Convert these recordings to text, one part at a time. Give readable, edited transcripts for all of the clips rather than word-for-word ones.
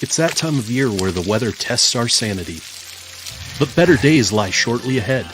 It's that time of year where the weather tests our sanity. But better days lie shortly ahead.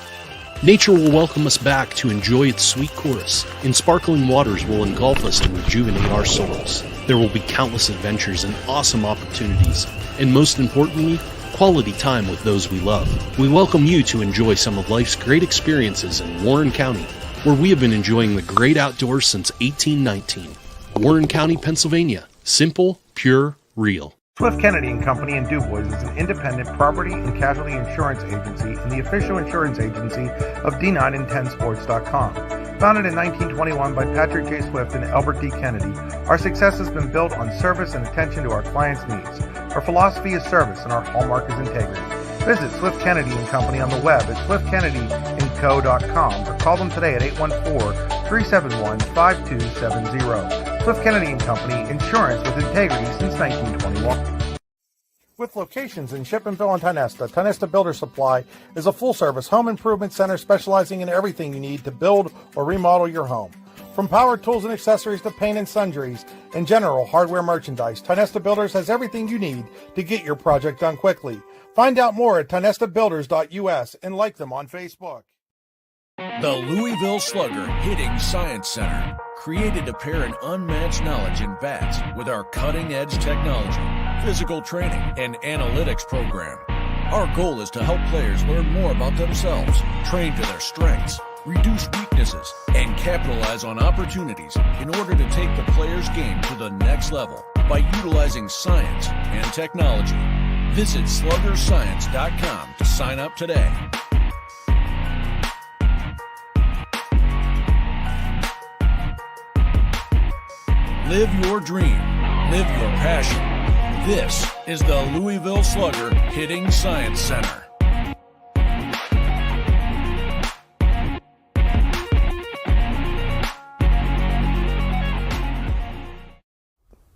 Nature will welcome us back to enjoy its sweet chorus, and sparkling waters will engulf us to rejuvenate our souls. There will be countless adventures and awesome opportunities, and most importantly, quality time with those we love. We welcome you to enjoy some of life's great experiences in Warren County, where we have been enjoying the great outdoors since 1819. Warren County, Pennsylvania. Simple, pure, real. Swift Kennedy and Company in DuBois is an independent property and casualty insurance agency and the official insurance agency of D9and10sports.com. Founded in 1921 by Patrick J. Swift and Albert D. Kennedy, our success has been built on service and attention to our clients' needs. Our philosophy is service and our hallmark is integrity. Visit Swift Kennedy and Company on the web at swiftkennedyandco.com or call them today at 814-371-5270. Swift Kennedy and Company, insurance with integrity since 1921. With locations in Shippenville and Tionesta, Tionesta Builder Supply is a full-service home improvement center specializing in everything you need to build or remodel your home. From power tools and accessories to paint and sundries and general hardware merchandise, Tionesta Builders has everything you need to get your project done quickly. Find out more at tionestabuilders.us and like them on Facebook. The Louisville Slugger Hitting Science Center, created to pair an unmatched knowledge in bats with our cutting-edge technology, physical training, and analytics program. Our goal is to help players learn more about themselves, train to their strengths, reduce weaknesses, and capitalize on opportunities in order to take the player's game to the next level by utilizing science and technology. Visit sluggerscience.com to sign up today. Live your dream. Live your passion. This is the Louisville Slugger Hitting Science Center.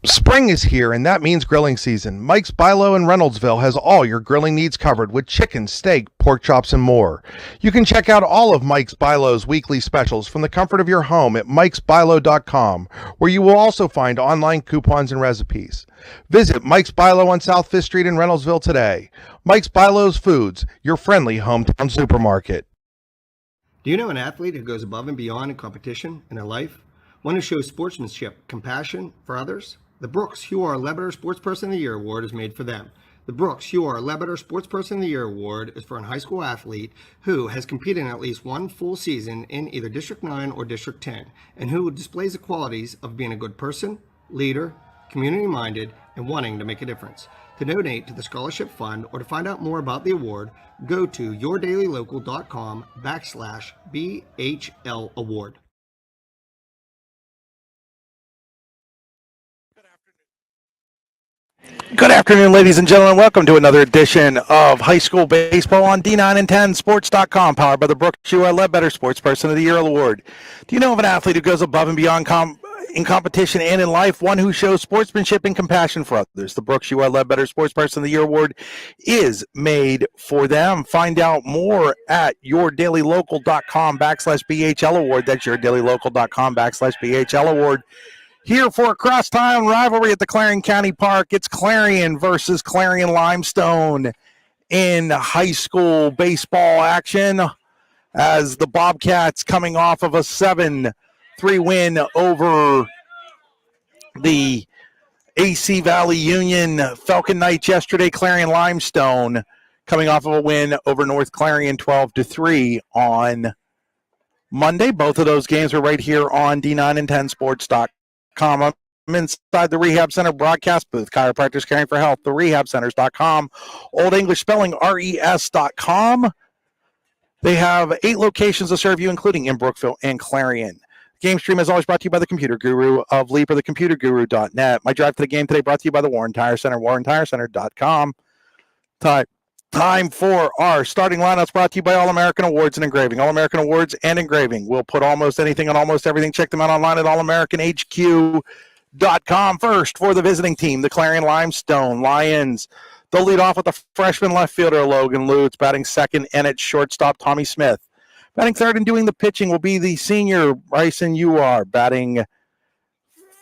Spring is here, and that means grilling season. Mike's Bilo in Reynoldsville has all your grilling needs covered with chicken, steak, pork chops, and more. You can check out all of Mike's Bilo's weekly specials from the comfort of your home at mikesbilo.com, where you will also find online coupons and recipes. Visit Mike's Bilo on South 5th Street in Reynoldsville today. Mike's Bilo's Foods, your friendly hometown supermarket. Do you know an athlete who goes above and beyond in competition in their life? One who shows sportsmanship, compassion for others? The Brooks Hugh R. Lebeter Sportsperson of the Year Award is made for them. The Brooks Hugh R. Lebeter Sportsperson of the Year Award is for a high school athlete who has competed in at least one full season in either District 9 or District 10, and who displays the qualities of being a good person, leader, community-minded, and wanting to make a difference. To donate to the Scholarship Fund or to find out more about the award, go to yourdailylocal.com/BHL Award. Good afternoon, ladies and gentlemen. Welcome to another edition of High School Baseball on D9and10sports.com, powered by the Brooks Hugh R. Lebeter Sportsperson of the Year Award. Do you know of an athlete who goes above and beyond in competition and in life, one who shows sportsmanship and compassion for others? The Brooks Hugh R. Lebeter Sportsperson of the Year Award is made for them. Find out more at yourdailylocal.com/BHL Award. That's yourdailylocal.com/BHL Award. Here for a crosstown rivalry at the Clarion County Park, it's Clarion versus Clarion-Limestone in high school baseball action, as the Bobcats, coming off of a 7-3 win over the AC Valley Union Falcon Knights yesterday. Clarion-Limestone coming off of a win over North Clarion 12-3 on Monday. Both of those games were right here on D9and10sports.com. I'm inside the Rehab Center broadcast booth. Chiropractors Caring for Health, therehabcenters.com. Old English Spelling, RES.com. They have 8 locations to serve you, including in Brookville and Clarion. Game stream is always brought to you by the Computer Guru of Leap or thecomputerguru.net. My drive to the game today brought to you by the Warren Tire Center, warrentirecenter.com. Time for our starting lineups, brought to you by All-American Awards and Engraving. All-American Awards and Engraving. We'll put almost anything on almost everything. Check them out online at allamericanhq.com. First, for the visiting team, the Clarion-Limestone Lions. They'll lead off with the freshman left fielder, Logan Lutz, batting second, and at shortstop, Tommy Smith. Batting third and doing the pitching will be the senior, Bryson Uar. Batting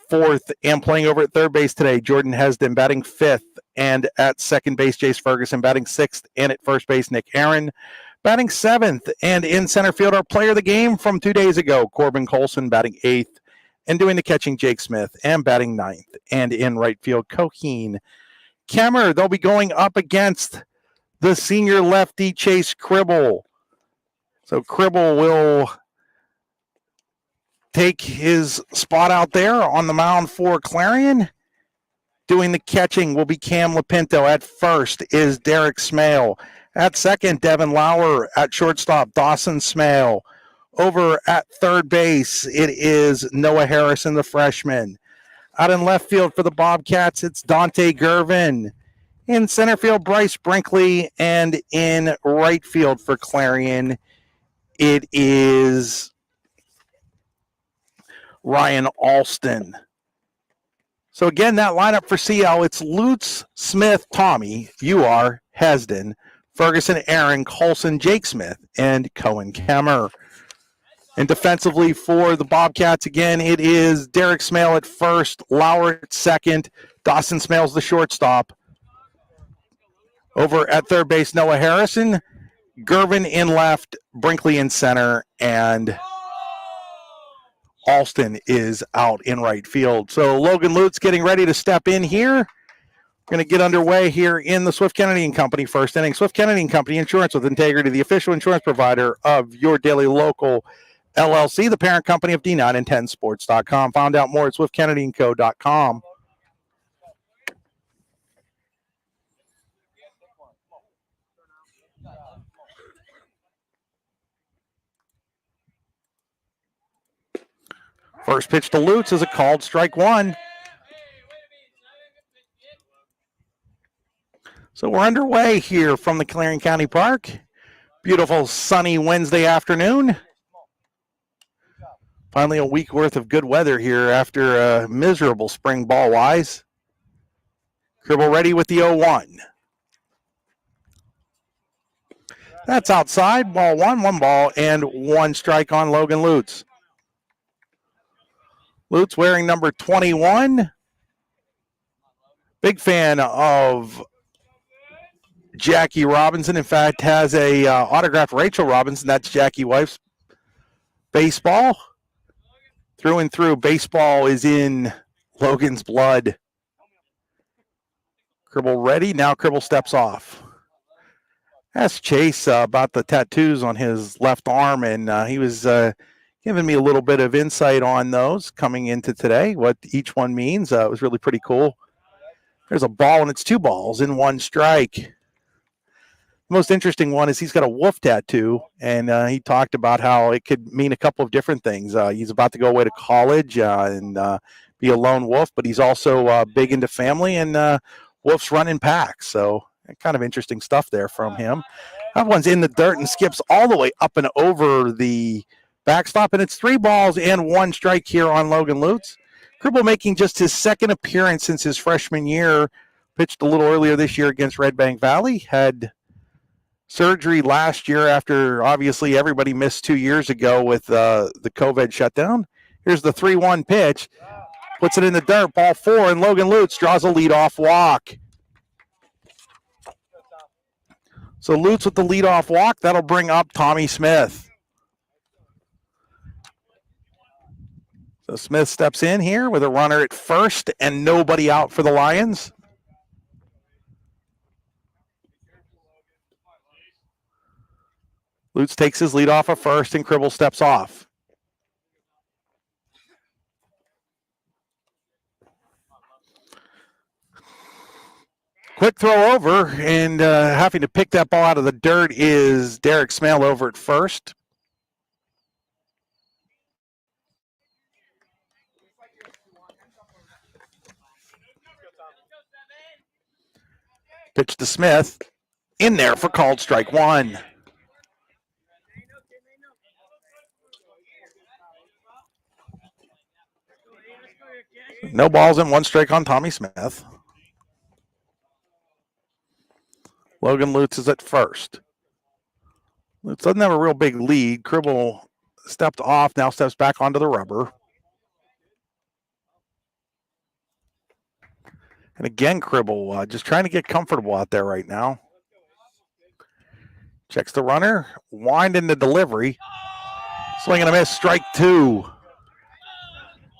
fourth, and playing over at third base today, Jordan Hesden batting fifth, and at second base, Jace Ferguson batting sixth, and at first base, Nick Aaron batting seventh, and in center field, our player of the game from 2 days ago, Corbin Colson batting eighth, and doing the catching, Jake Smith, and batting ninth, and in right field, Coheen Kemmer. They'll be going up against the senior lefty, Chase Cribble. So Cribble will take his spot out there on the mound for Clarion. Doing the catching will be Cam Lapinto. At first is Derek Smale. At second, Devin Lauer. At shortstop, Dawson Smale. Over at third base, it is Noah Harrison, the freshman. Out in left field for the Bobcats, it's Dante Gervin. In center field, Bryce Brinkley. And in right field for Clarion, it is Ryan Alston. So again, that lineup for CL, it's Lutz, Smith, Tommy, UR, Hesden, Ferguson, Aaron, Colson, Jake Smith, and Cohen Kemmer. And defensively for the Bobcats, again, it is Derek Smale at first, Lauer at second, Dawson Smale's the shortstop. Over at third base, Noah Harrison, Gervin in left, Brinkley in center, and Alston is out in right field. So Logan Lutz getting ready to step in here. We're going to get underway here in the Swift Kennedy & Company first inning. Swift Kennedy & Company, insurance with integrity, the official insurance provider of your daily local LLC, the parent company of D9 and 10sports.com. Find out more at swiftkennedyandco.com. First pitch to Lutz is a called strike one. So we're underway here from the Clarion County Park. Beautiful sunny Wednesday afternoon. Finally a week worth of good weather here after a miserable spring ball-wise. Cribble ready with the 0-1. That's outside. Ball one ball, and one strike on Logan Lutz. Lutz wearing number 21. Big fan of Jackie Robinson. In fact, has a autographed Rachel Robinson. That's Jackie's wife's baseball. Through and through, baseball is in Logan's blood. Cribble ready. Now Cribble steps off. Asked Chase about the tattoos on his left arm, and he was giving me a little bit of insight on those coming into today, what each one means. It was really pretty cool. There's a ball, and it's two balls in one strike. The most interesting one is he's got a wolf tattoo, and he talked about how it could mean a couple of different things. He's about to go away to college and be a lone wolf, but he's also big into family, and wolves run in packs. So kind of interesting stuff there from him. That one's in the dirt and skips all the way up and over the backstop, and it's 3 balls and 1 strike here on Logan Lutz. Cribble making just his second appearance since his freshman year. Pitched a little earlier this year against Red Bank Valley. Had surgery last year after obviously everybody missed 2 years ago with the COVID shutdown. Here's the 3-1 pitch. Puts it in the dirt, ball 4, and Logan Lutz draws a leadoff walk. So Lutz with the leadoff walk. That'll bring up Tommy Smith. So Smith steps in here with a runner at first and nobody out for the Lions. Lutz takes his lead off at first, and Cribble steps off. Quick throw over, and having to pick that ball out of the dirt is Derek Smale over at first. Pitch to Smith. In there for called strike one. No balls and 1 strike on Tommy Smith. Logan Lutz is at first. Lutz doesn't have a real big lead. Cribble stepped off, now steps back onto the rubber. And again, Cribble just trying to get comfortable out there right now. Checks the runner, winding the delivery. Swing and a miss, strike two.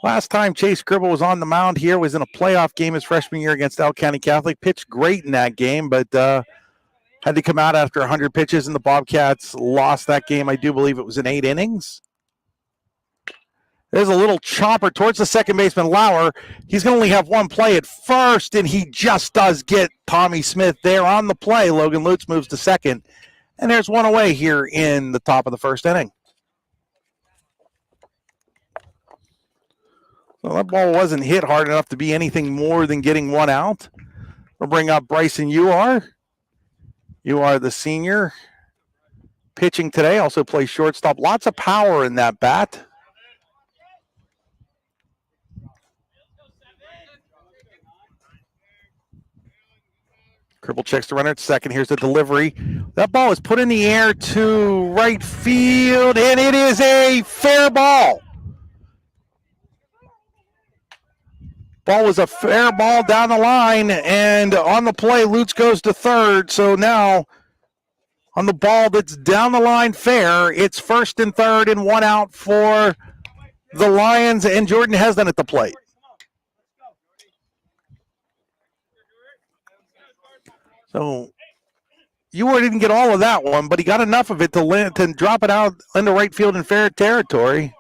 Last time Chase Cribble was on the mound here was in a playoff game his freshman year against Elk County Catholic. Pitched great in that game, but had to come out after 100 pitches, and the Bobcats lost that game. I do believe it was in 8 innings. There's a little chopper towards the second baseman, Lauer. He's going to only have one play at first, and he just does get Tommy Smith there on the play. Logan Lutz moves to second, and there's one away here in the top of the first inning. So that ball wasn't hit hard enough to be anything more than getting one out. We'll bring up Bryson Uar. Uar, the senior, pitching today, also plays shortstop. Lots of power in that bat. Cribble checks the runner at second. Here's the delivery. That ball is put in the air to right field, and it is a fair ball. Ball was a fair ball down the line, and on the play, Lutz goes to third. So now, on the ball that's down the line fair, it's first and third and one out for the Lions and Jordan Hesden at the plate. So Ewart didn't get all of that one, but he got enough of it to drop it out into right field in fair territory.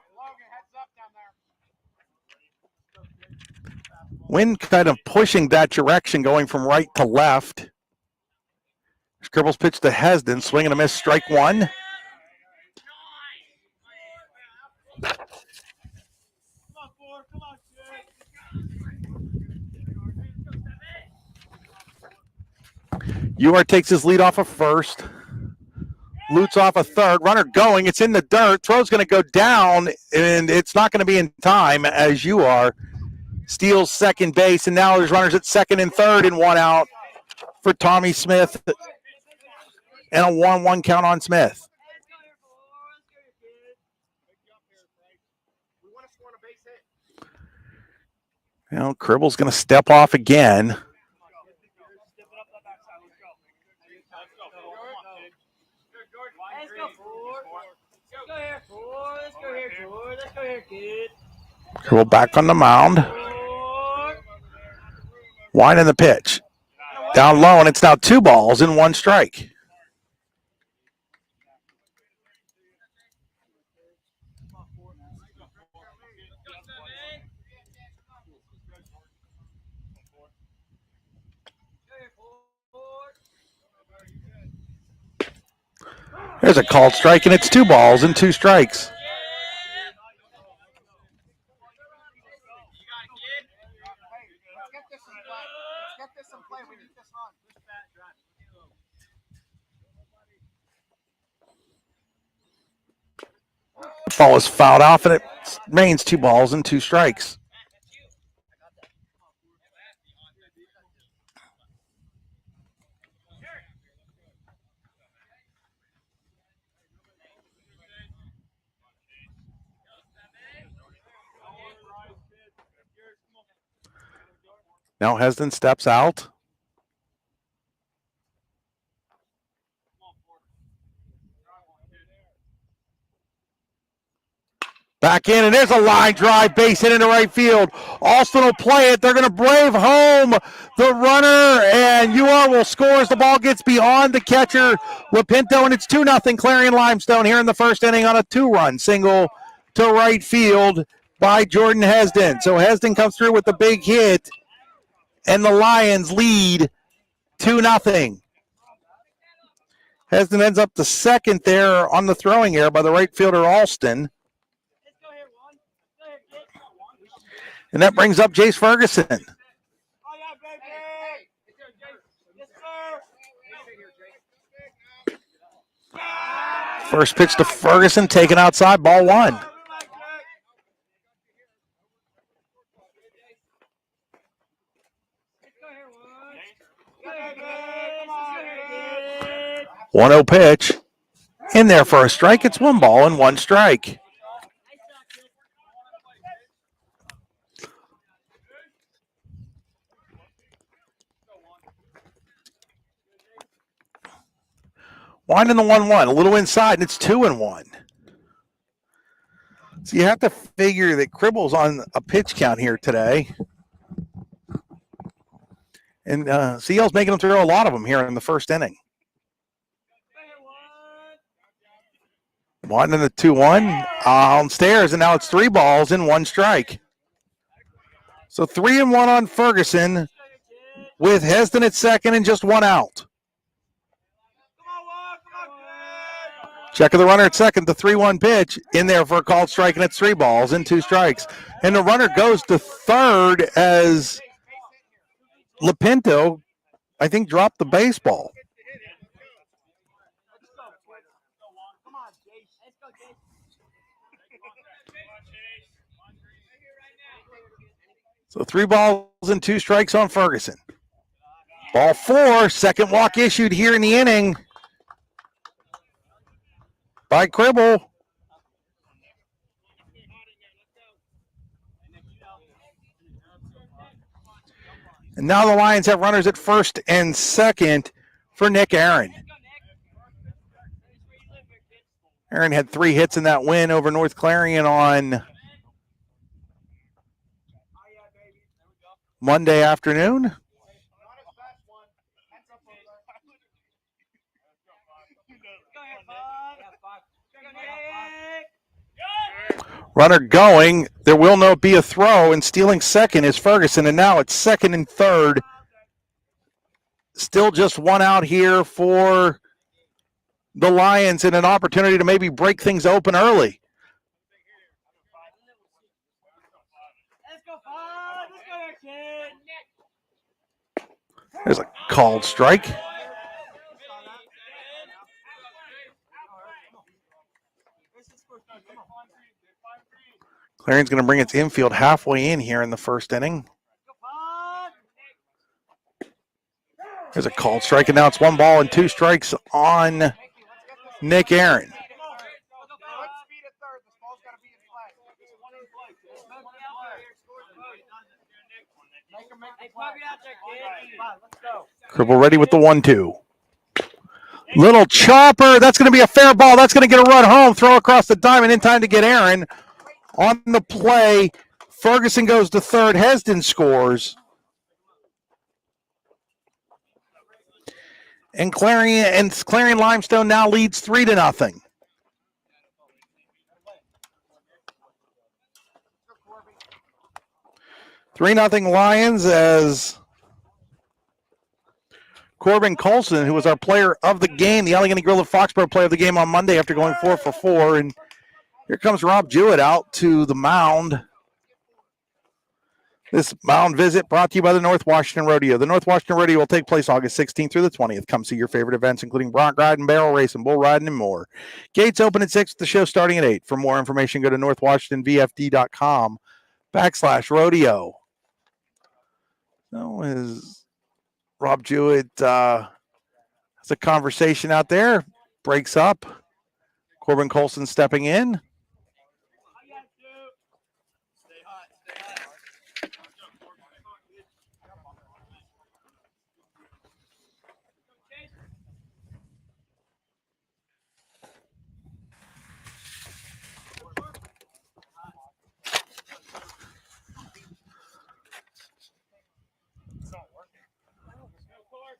Wind kind of pushing that direction, going from right to left. Scribble's pitch to Hesden, swing and a miss, strike one. Ewart takes his lead off of first. Lutz off of third. Runner going. It's in the dirt. Throw's going to go down, and it's not going to be in time as Ewart steals second base. And now there's runners at second and third and one out for Tommy Smith. And a 1-1 count on Smith. Now Cribble's going to step off again. Cribble back on the mound. Winding the pitch. Down low, and it's now 2 balls and 1 strike. There's a called strike, and it's 2 balls and 2 strikes. Ball is fouled off, and it remains 2 balls and 2 strikes. Now Hesden steps out. Back in, and there's a line drive, base hit into right field. Alston will play it. They're going to brave home the runner, and UR will score as the ball gets beyond the catcher, Lapinto, and it's 2-0 Clarion-Limestone here in the first inning on a 2-run single to right field by Jordan Hesden. So Hesden comes through with the big hit, and the Lions lead 2-0. Hesden ends up the second there on the throwing error by the right fielder Alston. And that brings up Jace Ferguson. First pitch to Ferguson, taken outside, ball 1. One-0 pitch. In there for a strike. It's 1 ball and 1 strike. Winding the 1-1, a little inside, and it's 2-1. So you have to figure that Cribble's on a pitch count here today. And CL's making them throw a lot of them here in the first inning. Winding the 2-1 downstairs, and now it's 3 balls and 1 strike. So 3-1 on Ferguson with Heston at second and just 1 out. Check of the runner at second, the 3-1 pitch in there for a called strike, and it's 3 balls and 2 strikes. And the runner goes to third as Lipinto, I think, dropped the baseball. So 3 balls and 2 strikes on Ferguson. Ball 4, second walk issued here in the inning by Cribble. And now the Lions have runners at first and second for Nick Aaron. Aaron had 3 hits in that win over North Clarion on Monday afternoon. Runner going. There will not be a throw, and stealing second is Ferguson, and now it's second and third. Still just 1 out here for the Lions and an opportunity to maybe break things open early. There's a called strike. Clarion's going to bring its infield halfway in here in the first inning. There's a called strike, and now it's 1 ball and 2 strikes on Nick Aaron. Cribble ready with the 1-2. Little chopper. That's going to be a fair ball. That's going to get a run home. Throw across the diamond in time to get Aaron. On the play, Ferguson goes to third. Heston scores. And Clarion-Limestone now leads 3-0. Three nothing Lions as Corbin Colson, who was our player of the game, the Allegheny Grill of Foxborough player of the game on Monday after going 4 for 4. And here comes Rob Jewett out to the mound. This mound visit brought to you by the North Washington Rodeo. The North Washington Rodeo will take place August 16th through the 20th. Come see your favorite events, including bronc riding, barrel racing, bull riding, and more. Gates open at 6, the show starting at 8. For more information, go to northwashingtonvfd.com/rodeo. So as Rob Jewett has a conversation out there, breaks up. Corbin Colson stepping in.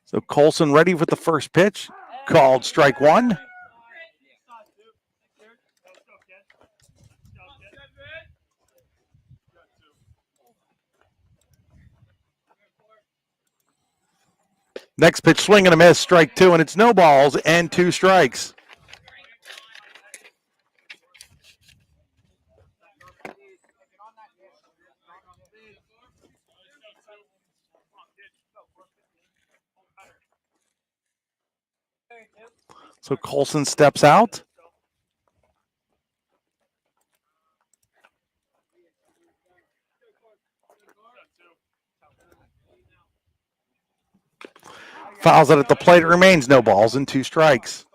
So Colson ready with the first pitch. Called strike 1. Next pitch, swing and a miss, strike 2, and it's no balls and 2 strikes. So Colson steps out. Fouls it at the plate. It remains no balls and 2 strikes.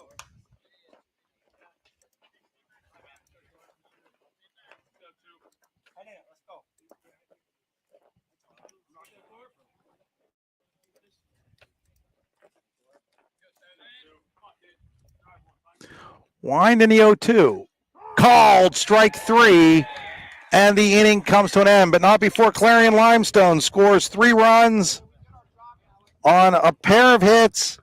Wind in the 0-2. Called strike 3, and the inning comes to an end, but not before Clarion-Limestone scores 3 runs on a pair of hits.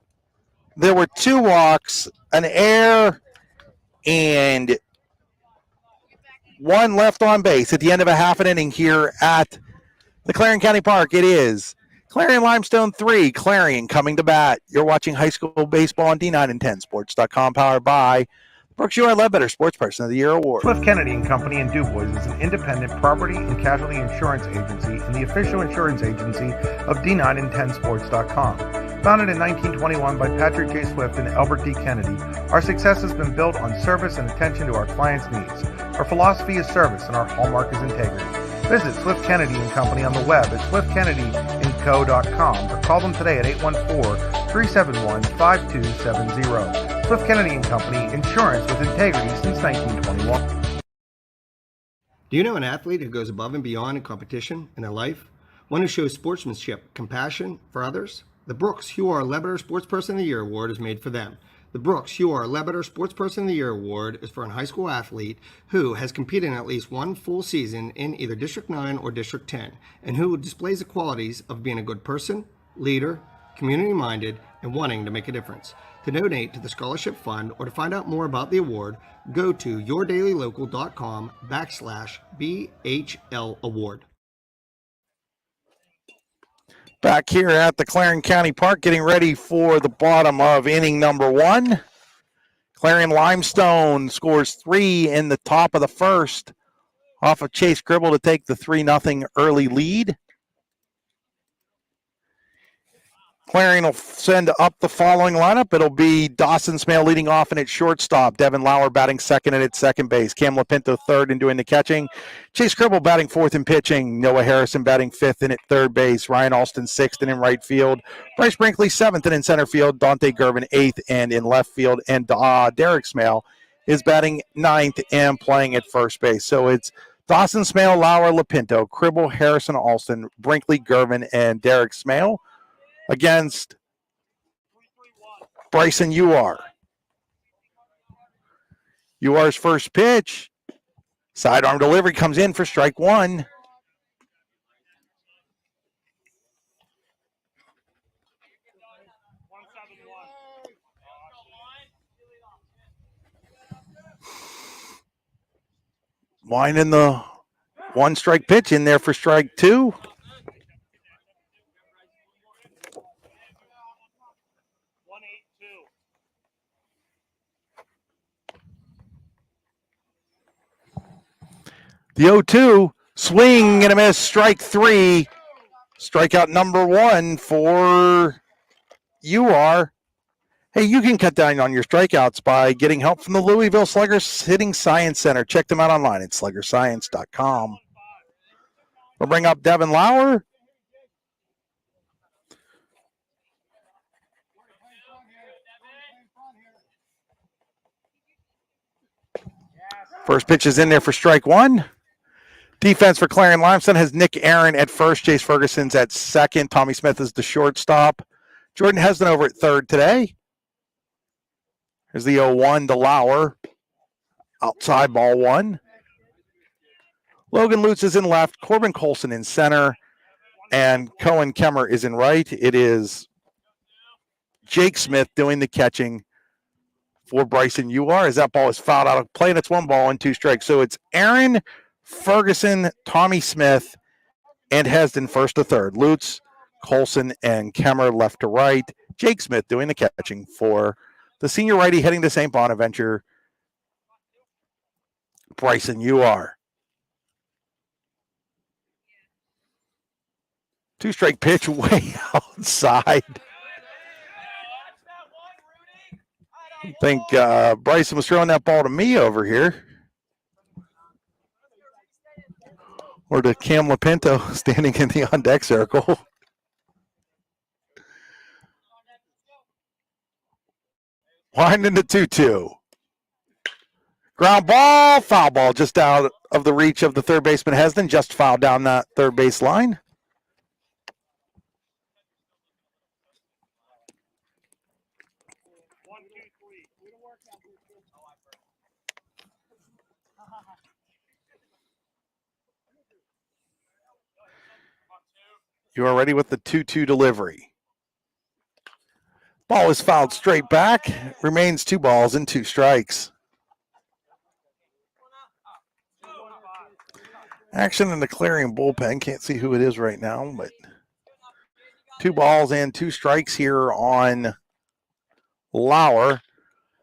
There were 2 walks, an error, and 1 left on base at the end of a half an inning here at the Clarion County Park. It is Clarion-Limestone 3, Clarion coming to bat. You're watching high school baseball on D9 and 10sports.com, powered by Brooks UR Ledbetter Sports Person of the Year Award. Cliff Kennedy and Company in DuBois is an independent property and casualty insurance agency and the official insurance agency of D9 and 10sports.com. Founded in 1921 by Patrick J. Swift and Albert D. Kennedy, our success has been built on service and attention to our clients' needs. Our philosophy is service and our hallmark is integrity. Visit Swift Kennedy and Company on the web at swiftkennedyandco.com or call them today at 814-371-5270. Swift Kennedy and Company, insurance with integrity since 1921. Do you know an athlete who goes above and beyond in competition in their life? One who shows sportsmanship, compassion for others? The Brooks UR Ledbetter Sports Person of the Year Award is made for them. The Brooks UR Ledbetter Sports Person of the Year Award is for a high school athlete who has competed in at least one full season in either District 9 or District 10, and who displays the qualities of being a good person, leader, community-minded, and wanting to make a difference. To donate to the scholarship fund or to find out more about the award, go to yourdailylocal.com/BHL Award. Back here at the Clarion County Park, getting ready for the bottom of inning number 1. Clarion-Limestone scores 3 in the top of the first off of Chase Gribble to take the 3-0 early lead. Clarion will send up the following lineup. It'll be Dawson Smale leading off and at shortstop. Devin Lauer batting second and at second base. Cam Lapinto third and doing the catching. Chase Gribble batting fourth and pitching. Noah Harrison batting fifth and at third base. Ryan Alston sixth and in right field. Bryce Brinkley seventh and in center field. Dante Gervin eighth and in left field. And Derek Smale is batting ninth and playing at first base. So it's Dawson Smale, Lauer, Lapinto, Gribble, Harrison, Alston, Brinkley, Gervin, and Derek Smale against Bryson UR. UR's first pitch, sidearm delivery comes in for strike 1. Winding the 1-strike pitch in there for strike 2. The 0-2, swing and a miss, strike 3. Strikeout number 1 for UR. Hey, you can cut down on your strikeouts by getting help from the Louisville Sluggers Hitting Science Center. Check them out online at sluggerscience.com. We'll bring up Devin Lauer. First pitch is in there for strike 1. Defense for Clarion-Limestone has Nick Aaron at first, Chase Ferguson's at second, Tommy Smith is the shortstop. Jordan Hesden over at third today. Here's the 0-1 to Lauer. Outside ball 1. Logan Lutz is in left, Corbin Colson in center, and Cohen Kemmer is in right. It is Jake Smith doing the catching for Bryson UR as that ball is fouled out of play, and it's 1 ball and 2 strikes. So it's Aaron, Ferguson, Tommy Smith, and Hesden first to third. Lutz, Colson, and Kemmer left to right. Jake Smith doing the catching for the senior righty heading to St. Bonaventure, Bryson UR. 2-strike pitch way outside. I think Bryson was throwing that ball to me over here. Or to Cam Lapinto standing in the on-deck circle. Winding the 2-2. Ground ball, foul ball, just out of the reach of the third baseman Hesden, just fouled down that third base line. You are ready with the 2-2 delivery. Ball is fouled straight back. Remains 2 balls and 2 strikes. Action in the Clarion bullpen. Can't see who it is right now, but 2 balls and 2 strikes here on Lauer.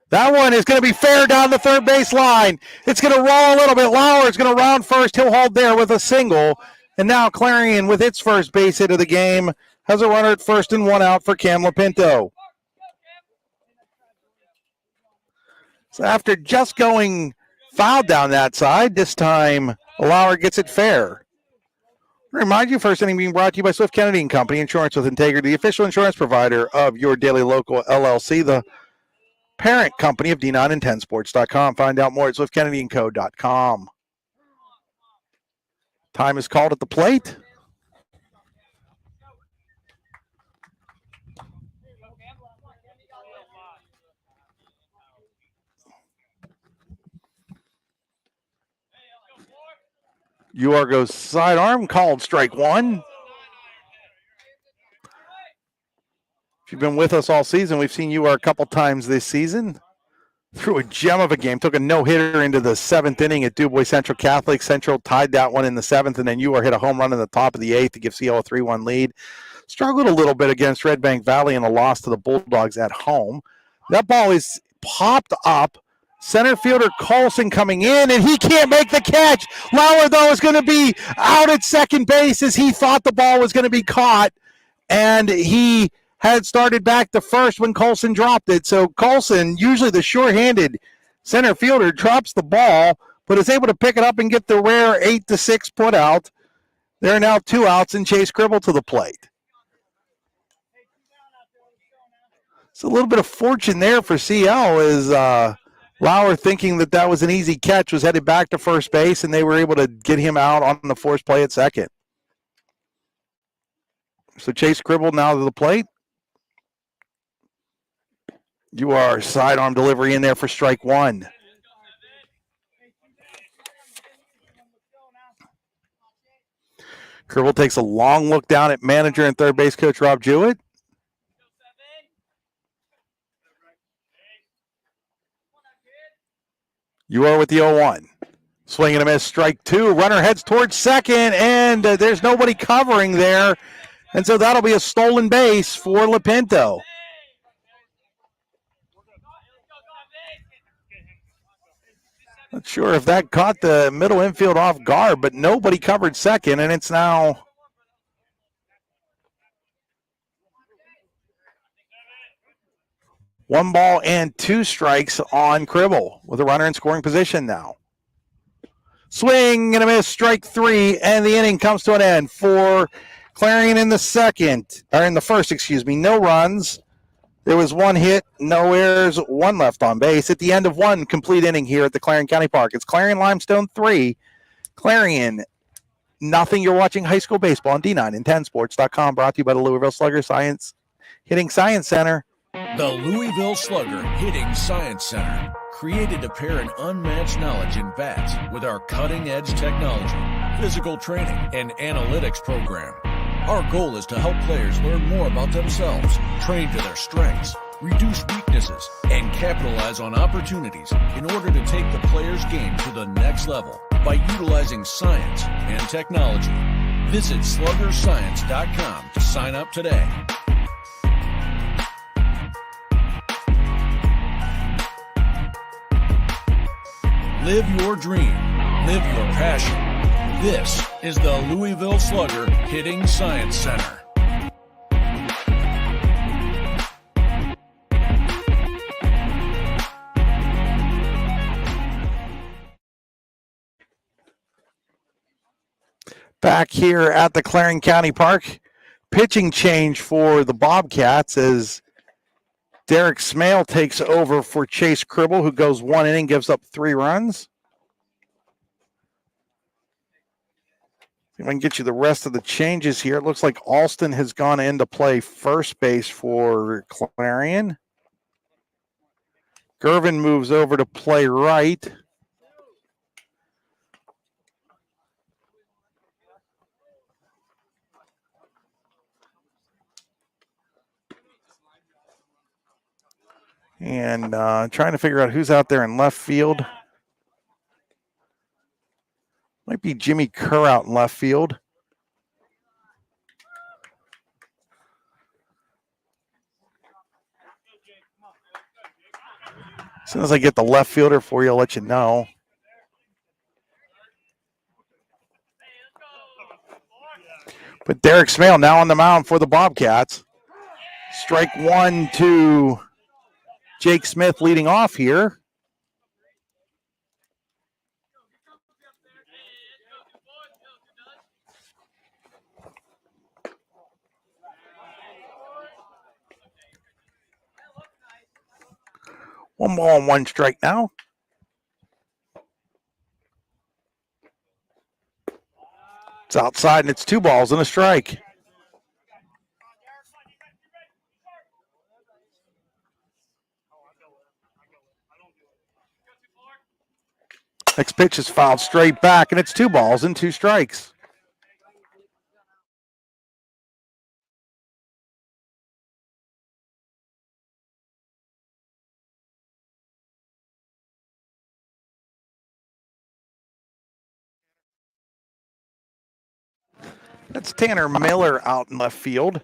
That one is going to be fair down the third base line. It's going to roll a little bit. Lauer is going to round first. He'll hold there with a single. And now Clarion, with its first base hit of the game, has a runner at first and 1 out for Cam Lapinto. So after just going foul down that side, this time Lauer gets it fair. Remind you, first inning being brought to you by Swift Kennedy & Company, Insurance with Integrity, the official insurance provider of your daily local LLC, the parent company of D9and10sports.com. Find out more at swiftkennedyandco.com. Time is called at the plate. UR goes sidearm, called strike 1. If you've been with us all season, we've seen UR a couple times this season. Threw a gem of a game, took a no-hitter into the 7th inning at Du Bois Central Catholic. Central tied that one in the 7th, and then UR hit a home run in the top of the 8th to give CL a 3-1 lead. Struggled a little bit against Red Bank Valley in a loss to the Bulldogs at home. That ball is popped up. Center fielder Colson coming in, and he can't make the catch. Lauer, though, is going to be out at second base as he thought the ball was going to be caught, and he had started back to first when Colson dropped it. So Colson, usually the sure-handed center fielder, drops the ball, but is able to pick it up and get the rare 8-6 put out. There are now 2 outs and Chase Cribble to the plate. It's a little bit of fortune there for CL as Lauer, thinking that was an easy catch, was headed back to first base, and they were able to get him out on the forced play at second. So Chase Cribble now to the plate. You are sidearm delivery in there for strike 1. Cribble takes a long look down at manager and third base coach Rob Jewett. You are with the 0-1. Swing and a miss, strike 2. Runner heads towards second, and there's nobody covering there. And so that'll be a stolen base for Lapinto. Not sure if that caught the middle infield off guard, but nobody covered second, and it's now one ball and 2 strikes on Cribble with a runner in scoring position now. Swing and a miss, strike 3, and the inning comes to an end for Clarion in the first, no runs. There was 1 hit, no errors, 1 left on base at the end of 1 complete inning here at the Clarion County Park. It's Clarion-Limestone 3, Clarion nothing. You're watching high school baseball on D9and10sports.com, brought to you by the Louisville Slugger Hitting Science Center. The Louisville Slugger Hitting Science Center, created to pair an unmatched knowledge in bats with our cutting-edge technology, physical training, and analytics program. Our goal is to help players learn more about themselves, train to their strengths, reduce weaknesses, and capitalize on opportunities in order to take the player's game to the next level by utilizing science and technology. Visit sluggerscience.com to sign up today. Live your dream. Live your passion. This is the Louisville Slugger Hitting Science Center. Back here at the Clarion County Park, pitching change for the Bobcats as Derek Smale takes over for Chase Cribble, who goes 1 inning, gives up 3 runs. See if I can get you the rest of the changes here. It looks like Alston has gone in to play first base for Clarion. Gervin moves over to play right. And trying to figure out who's out there in left field. Might be Jimmy Kerr out in left field. As soon as I get the left fielder for you, I'll let you know. But Derek Smale now on the mound for the Bobcats. Strike one to Jake Smith leading off here. One ball and one strike now. It's outside and it's 2 balls and a strike. Next pitch is fouled straight back and it's 2 balls and 2 strikes. That's Tanner Miller out in left field.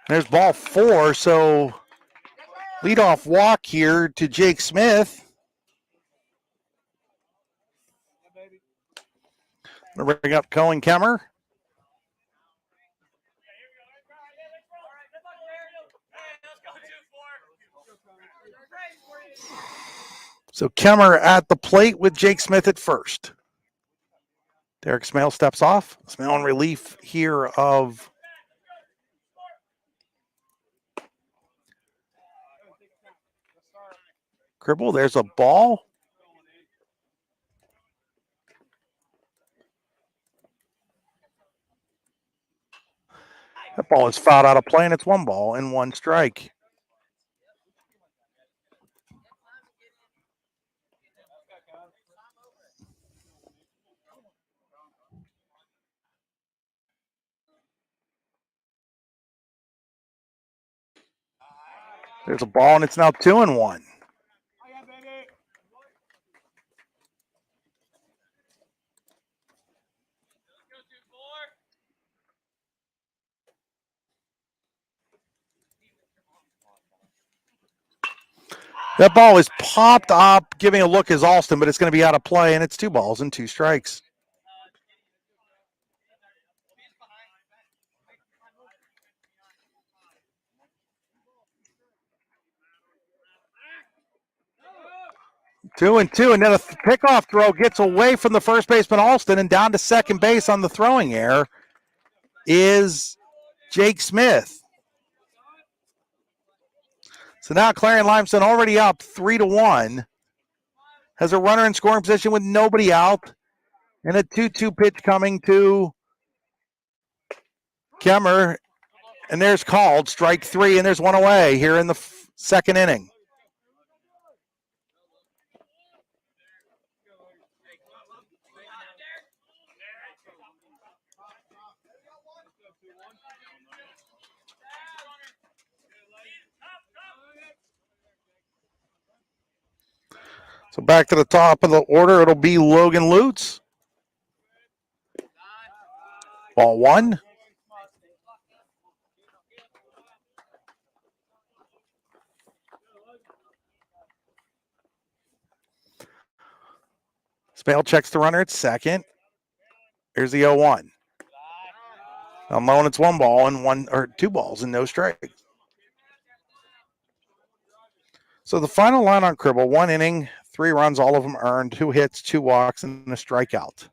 There's ball 4, so leadoff walk here to Jake Smith. Gonna bring up Cohen Kemmer. So Kemmer at the plate with Jake Smith at first. Derek Smale steps off. Smale in relief here of Cribble. There's a ball. That ball is fouled out of play, and it's 1 ball and 1 strike. There's a ball, and it's now 2-1. That ball is popped up, giving a look as Alston, but it's going to be out of play, and it's 2 balls and 2 strikes. Two and two, and then a pickoff throw gets away from the first baseman Alston and down to second base on the throwing error is Jake Smith. So now Clarion-Limestone already up 3-1. Has a runner in scoring position with nobody out. And a 2-2 pitch coming to Kemmer. And there's called strike 3, and there's 1 away here in the second inning. So back to the top of the order, it'll be Logan Lutz. Ball 1. Smale checks the runner at second. Here's the 0-1. On low, and it's 1 ball and 2 balls and no strikes. So the final line on Cribble: 1 inning, 3 runs, all of them earned, 2 hits, 2 walks, and a strikeout.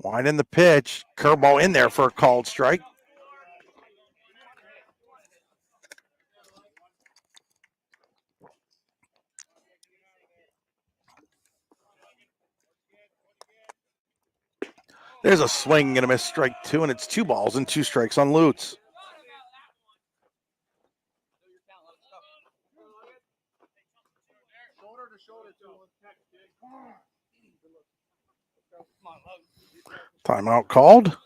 Wide in the pitch, curveball in there for a called strike. There's a swing and a miss, strike 2, and it's 2 balls and 2 strikes on Lutz. Timeout called.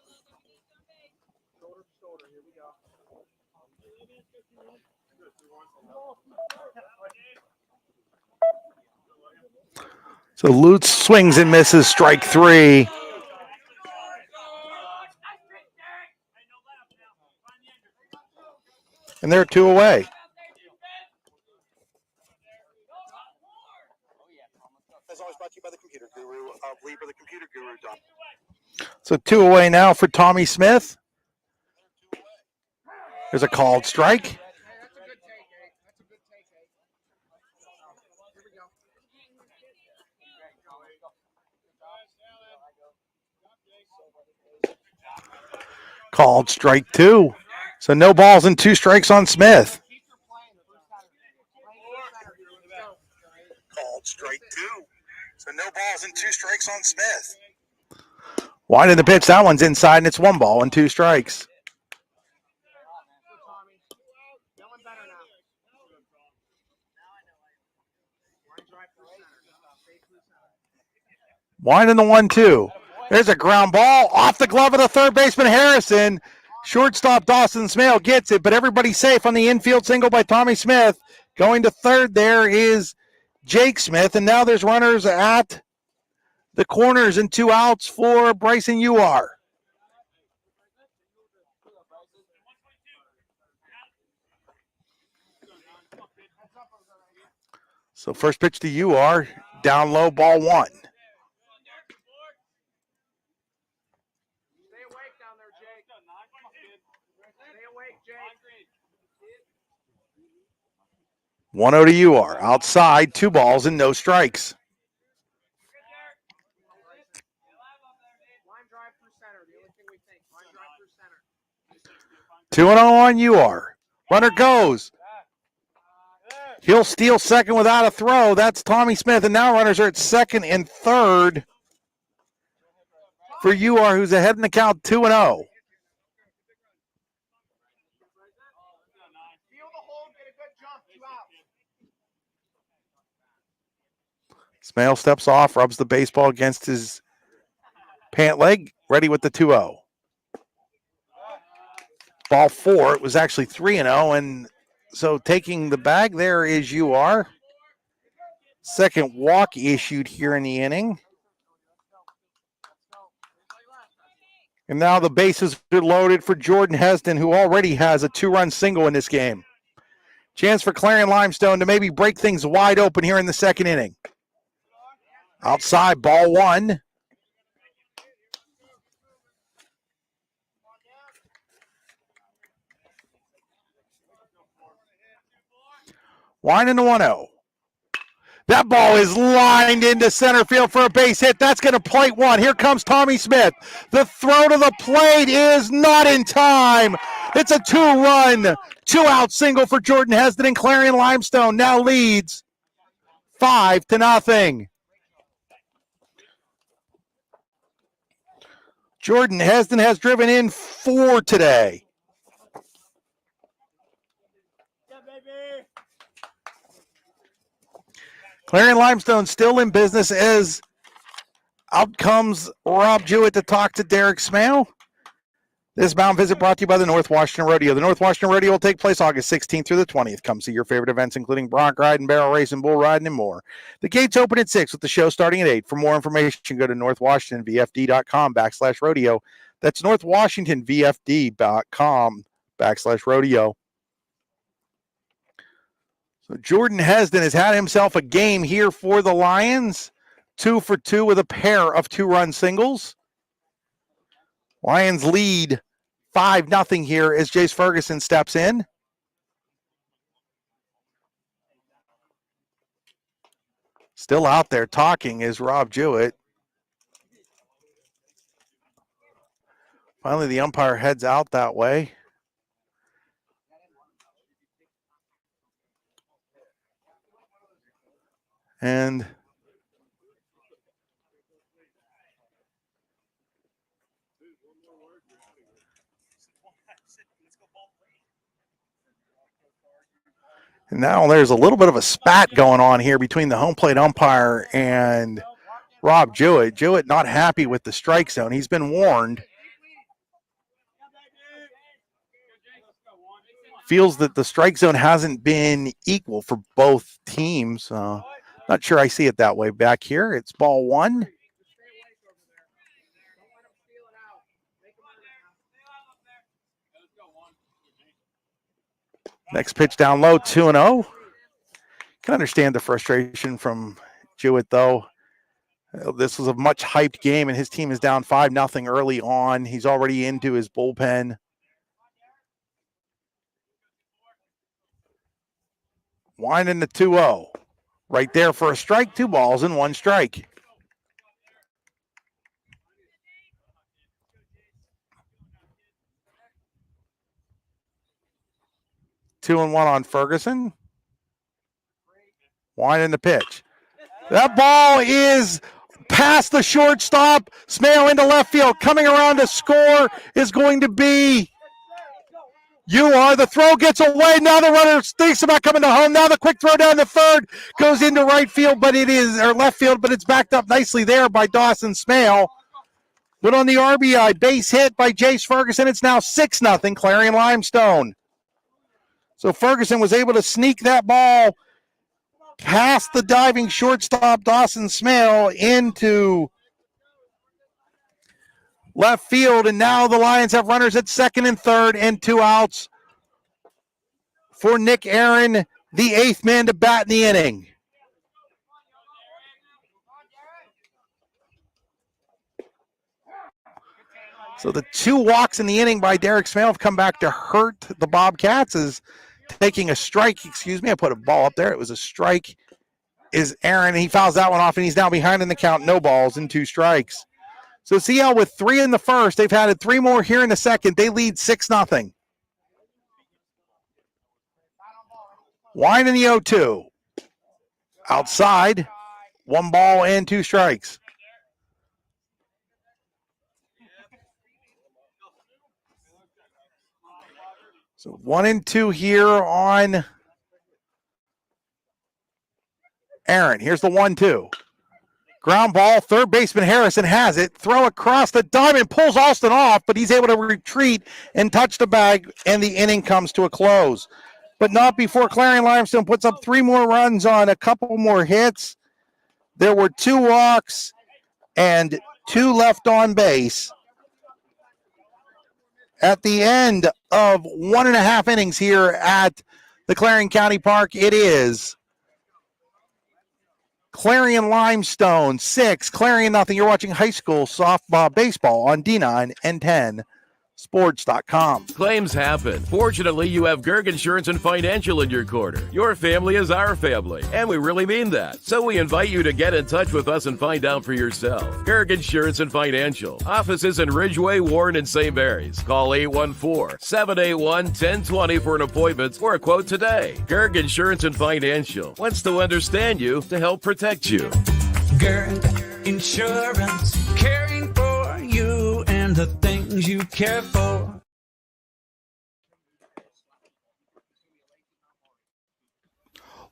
So Lutz swings and misses, strike 3. And they're 2 away. As always, brought to you by the Computer Guru of LibreTheComputerGuru.com. So 2 away now for Tommy Smith. There's a called strike. Called strike 2. So no balls and 2 strikes on Smith. Called strike 2. So no balls and 2 strikes on Smith. Wide in the pitch. That one's inside, and it's 1 ball and 2 strikes. Wide in the 1-2. There's a ground ball off the glove of the third baseman, Harrison. Shortstop Dawson Smale gets it, but everybody's safe on the infield single by Tommy Smith. Going to third there is Jake Smith, and now there's runners at the corners and 2 outs for Bryson Uar. So first pitch to Uar, down low, ball 1. 1-0 to Uar. Outside, 2 balls and no strikes. Two and 0 on Uar. Runner goes. He'll steal second without a throw. That's Tommy Smith. And now runners are at second and third for Uar, who's ahead in the count 2-0. Smale steps off, rubs the baseball against his pant leg, ready with the 2-0. Ball 4, it was actually 3-0, and so taking the bag there is Uar. Second walk issued here in the inning. And now the bases are loaded for Jordan Heston, who already has a 2-run single in this game. Chance for Clarion-Limestone to maybe break things wide open here in the second inning. Outside, ball 1. Line into 1-0. That ball is lined into center field for a base hit. That's going to plate 1. Here comes Tommy Smith. The throw to the plate is not in time. It's a 2-run, 2-out single for Jordan Heston, and Clarion-Limestone now leads 5-0. Jordan Heston has driven in 4 today. Clarion-Limestone still in business as out comes Rob Jewett to talk to Derek Smale. This mound visit brought to you by the North Washington Rodeo. The North Washington Rodeo will take place August 16th through the 20th. Come see your favorite events, including bronc riding, barrel racing, bull riding, and more. The gates open at 6 with the show starting at 8. For more information, go to northwashingtonvfd.com/rodeo. That's northwashingtonvfd.com/rodeo. So Jordan Heston has had himself a game here for the Lions. 2 for 2 with a pair of 2-run singles. Lions lead 5-0 here as Jace Ferguson steps in. Still out there talking is Rob Jewett. Finally, the umpire heads out that way. And And now there's a little bit of a spat going on here between the home plate umpire and Rob Jewett. Jewett not happy with the strike zone. He's been warned. Feels that the strike zone hasn't been equal for both teams. Not sure I see it that way back here. It's ball one. Next pitch down low, 2-0. Can understand the frustration from Jewett, though. This was a much hyped game, and his team is down 5-0 early on. He's already into his bullpen. Winding the 2-0. Right there for a strike, 2 balls and 1 strike. Two and one on Ferguson. Winding the pitch. That ball is past the shortstop. Smale into left field. Coming around to score is going to be the throw gets away. Now the runner thinks about coming to home. Now the quick throw down the third goes into right field, or left field, but it's backed up nicely there by Dawson Smale. But on the RBI, base hit by Jace Ferguson. It's now 6-0 Clarion-Limestone. So Ferguson was able to sneak that ball past the diving shortstop Dawson Smale into left field, and now the Lions have runners at second and third and 2 outs for Nick Aaron, the 8th man to bat in the inning. So the 2 walks in the inning by Derek Smale have come back to hurt the Bobcats. Is taking a strike, I put a ball up there. It was a strike, is Aaron. He fouls that one off, and he's now behind in the count. No balls and 2 strikes. So CL with 3 in the first. They've had 3 more here in the second. They lead 6-0. Wine in the 0-2. Outside, 1 ball and 2 strikes. So 1 and 2 here on Aaron. Here's the 1-2. Ground ball, third baseman Harrison has it. Throw across the diamond, pulls Alston off, but he's able to retreat and touch the bag, and the inning comes to a close. But not before Clarion-Limestone puts up 3 more runs on a couple more hits. There were 2 walks and 2 left on base. At the end of 1.5 innings here at the Clarion County Park, it is Clarion-Limestone 6, Clarion nothing. You're watching high school softball baseball on D9 and 10 sports.com. Claims happen. Fortunately, you have Gerg Insurance and Financial in your corner. Your family is our family, and we really mean that. So we invite you to get in touch with us and find out for yourself. Gerg Insurance and Financial. Offices in Ridgeway, Warren, and St. Mary's. Call 814-781-1020 for an appointment or a quote today. Gerg Insurance and Financial wants to understand you to help protect you. Gerg Insurance, caring for you and the things you care for.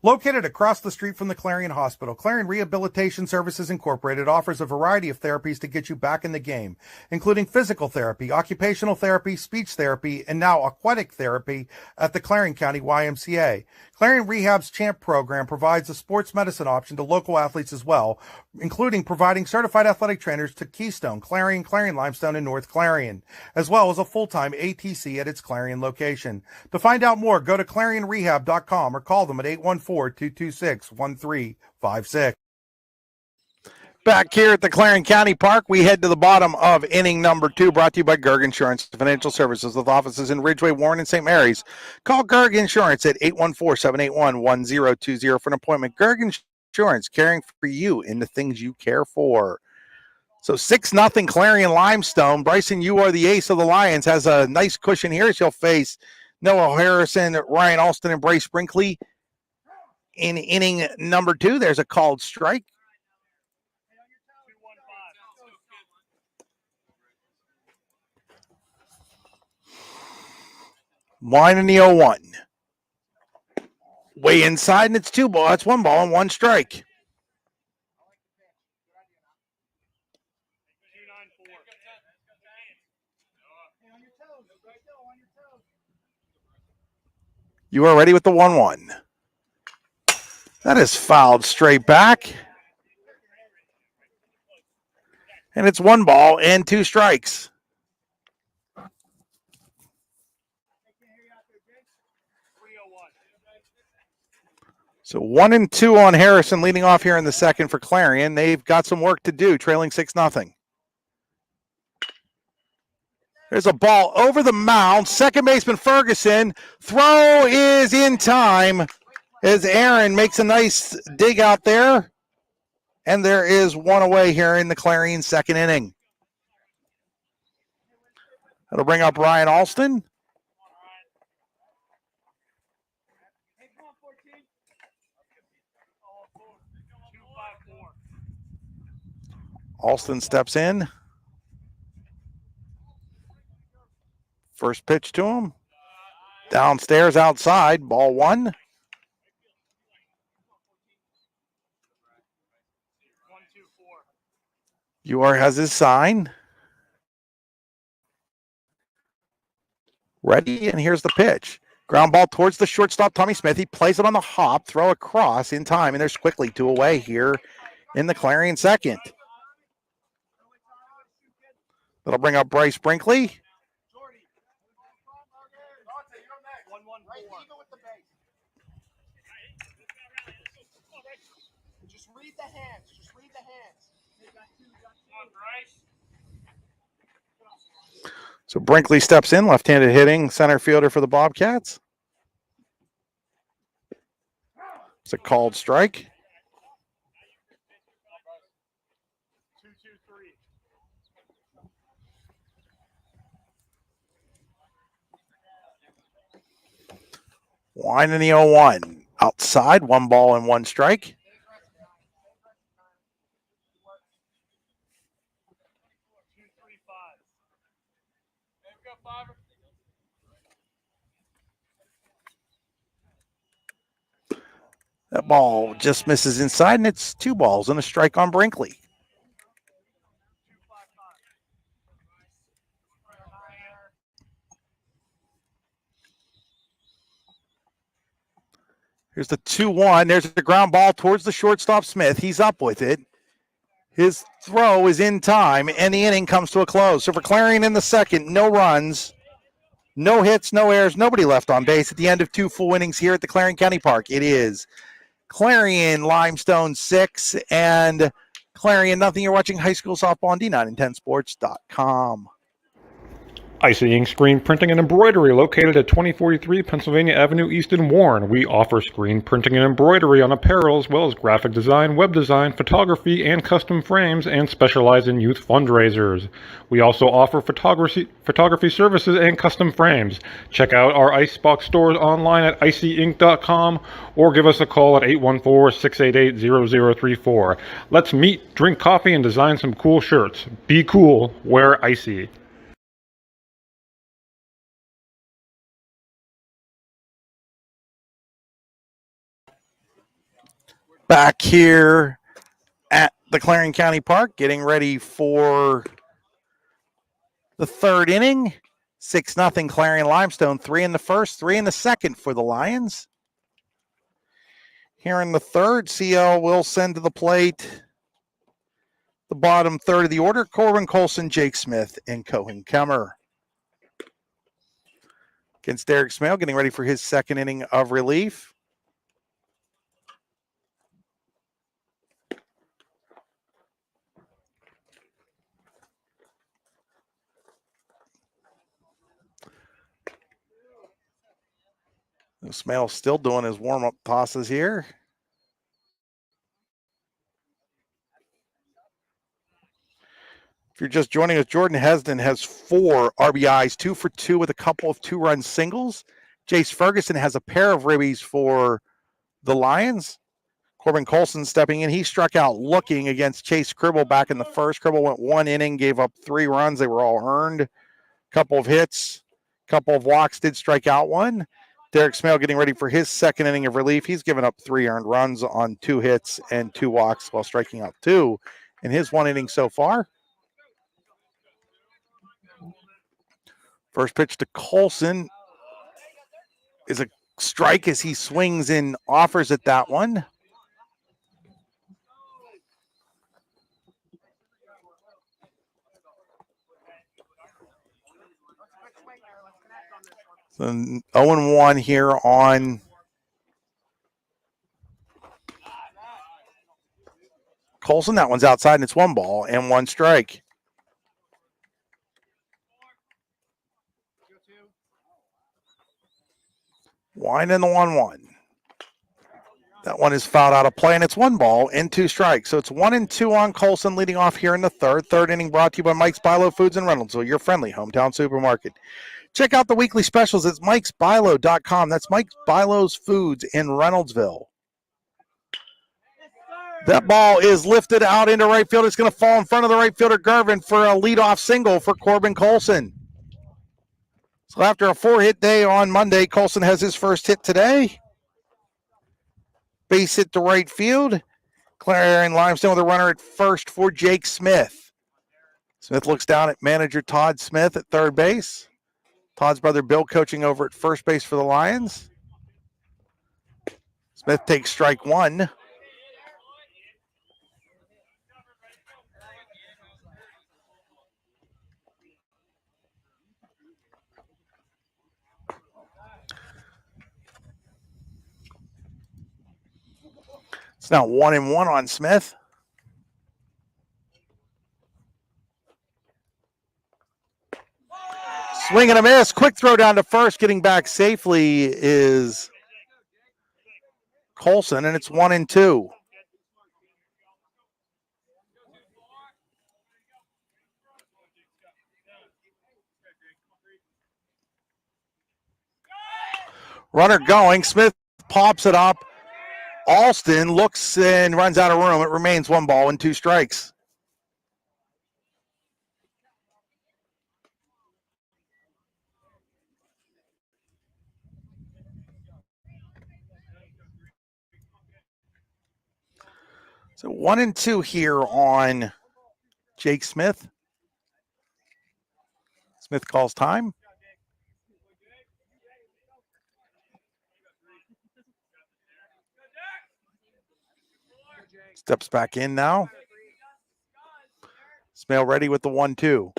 Located across the street from the Clarion Hospital, Clarion Rehabilitation Services Incorporated offers a variety of therapies to get you back in the game, including physical therapy, occupational therapy, speech therapy, and now aquatic therapy at the Clarion County YMCA. Clarion Rehab's CHAMP program provides a sports medicine option to local athletes as well, including providing certified athletic trainers to Keystone, Clarion, Clarion-Limestone, and North Clarion, as well as a full-time ATC at its Clarion location. To find out more, go to clarionrehab.com or call them at 814-226-1356. Back here at the Clarion County Park, we head to the bottom of inning number 2, brought to you by Gerg Insurance Financial Services with offices in Ridgeway, Warren, and St. Mary's. Call Gerg Insurance at 814-781-1020 for an appointment. Gerg Insurance, caring for you in the things you care for. So 6-0 Clarion-Limestone. Bryson, you are the ace of the Lions, has a nice cushion here. She'll face Noah Harrison, Ryan Alston, and Bryce Brinkley in inning number 2. There's a called strike. Wine in the 0-1. Way inside, and it's 2 ball. That's 1 ball and 1 strike. You are ready with the 1-1. That is fouled straight back. And it's 1 ball and 2 strikes. So 1-2 on Harrison leading off here in the second for Clarion. They've got some work to do, trailing 6-0. There's a ball over the mound. Second baseman Ferguson. Throw is in time as Aaron makes a nice dig out there. And there is 1 away here in the Clarion second inning. That'll bring up Ryan Alston. Alston steps in. First pitch to him. Downstairs outside. Ball 1. UR has his sign. Ready, and here's the pitch. Ground ball towards the shortstop, Tommy Smith. He plays it on the hop, throw across in time, and there's quickly 2 away here in the Clarion second. That'll bring up Bryce Brinkley. Just read the hands. So Brinkley steps in, left-handed hitting center fielder for the Bobcats. It's a called strike. 2-2-3. Wine in the 0-1. Outside, 1 ball and 1 strike. That ball just misses inside, and it's 2 balls and a strike on Brinkley. Here's the 2-1. There's the ground ball towards the shortstop, Smith. He's up with it. His throw is in time, and the inning comes to a close. So for Clarion in the second, no runs, no hits, no errors, nobody left on base at the end of 2 full innings here at the Clarion County Park. It is Clarion-Limestone 6 and Clarion nothing. You're watching high school softball on D910sports.com. Icy Ink Screen Printing and Embroidery, located at 2043 Pennsylvania Avenue East in Warren. We offer screen printing and embroidery on apparel, as well as graphic design, web design, photography, and custom frames, and specialize in youth fundraisers. We also offer photography services and custom frames. Check out our Icebox stores online at icyink.com or give us a call at 814-688-0034. Let's meet, drink coffee, and design some cool shirts. Be cool, wear Icy. Back here at the Clarion County Park, getting ready for the third inning. 6-0 Clarion-Limestone. 3 in the first, 3 in the second for the Lions. Here in the third, CL will send to the plate the bottom third of the order: Corbin Colson, Jake Smith, and Cohen Kemmer. Against Derek Smale, getting ready for his second inning of relief. Smale still doing his warm-up tosses here. If you're just joining us, Jordan Hesden has 4 RBIs, 2 for 2 with a couple of 2-run singles. Jace Ferguson has a pair of ribbies for the Lions. Corbin Colson stepping in. He struck out looking against Chase Cribble back in the first. Cribble went 1 inning, gave up 3 runs. They were all earned. Couple of hits. Couple of walks, did strike out one. Derek Smale getting ready for his second inning of relief. He's given up 3 earned runs on 2 hits and 2 walks while striking out 2 in his 1 inning so far. First pitch to Colson is a strike as he swings and offers at that one. So 0-1 here on Colson. That one's outside and it's 1 ball and 1 strike. Wind in the 1-1. That one is fouled out of play, and it's 1 ball and 2 strikes. So it's 1-2 on Colson leading off here in the third. Third inning brought to you by Mike's Bilo Foods in Reynoldsville, your friendly hometown supermarket. Check out the weekly specials at mikesbilo.com. That's Mike's Bilo's Foods in Reynoldsville. That ball is lifted out into right field. It's going to fall in front of the right fielder, Gervin, for a leadoff single for Corbin Colson. So after a 4-hit day on Monday, Colson has his first hit today. Base hit to right field. Clarion-Limestone with a runner at first for Jake Smith. Smith looks down at manager Todd Smith at third base. Todd's brother Bill coaching over at first base for the Lions. Smith takes strike 1. It's now 1-1 on Smith. Swing and a miss. Quick throw down to first. Getting back safely is Colson, and it's 1-2. Runner going. Smith pops it up. Alston looks and runs out of room. It remains 1 ball and 2 strikes. So 1-2 here on Jake Smith. Smith calls time. Steps back in now. Smale ready with the 1-2.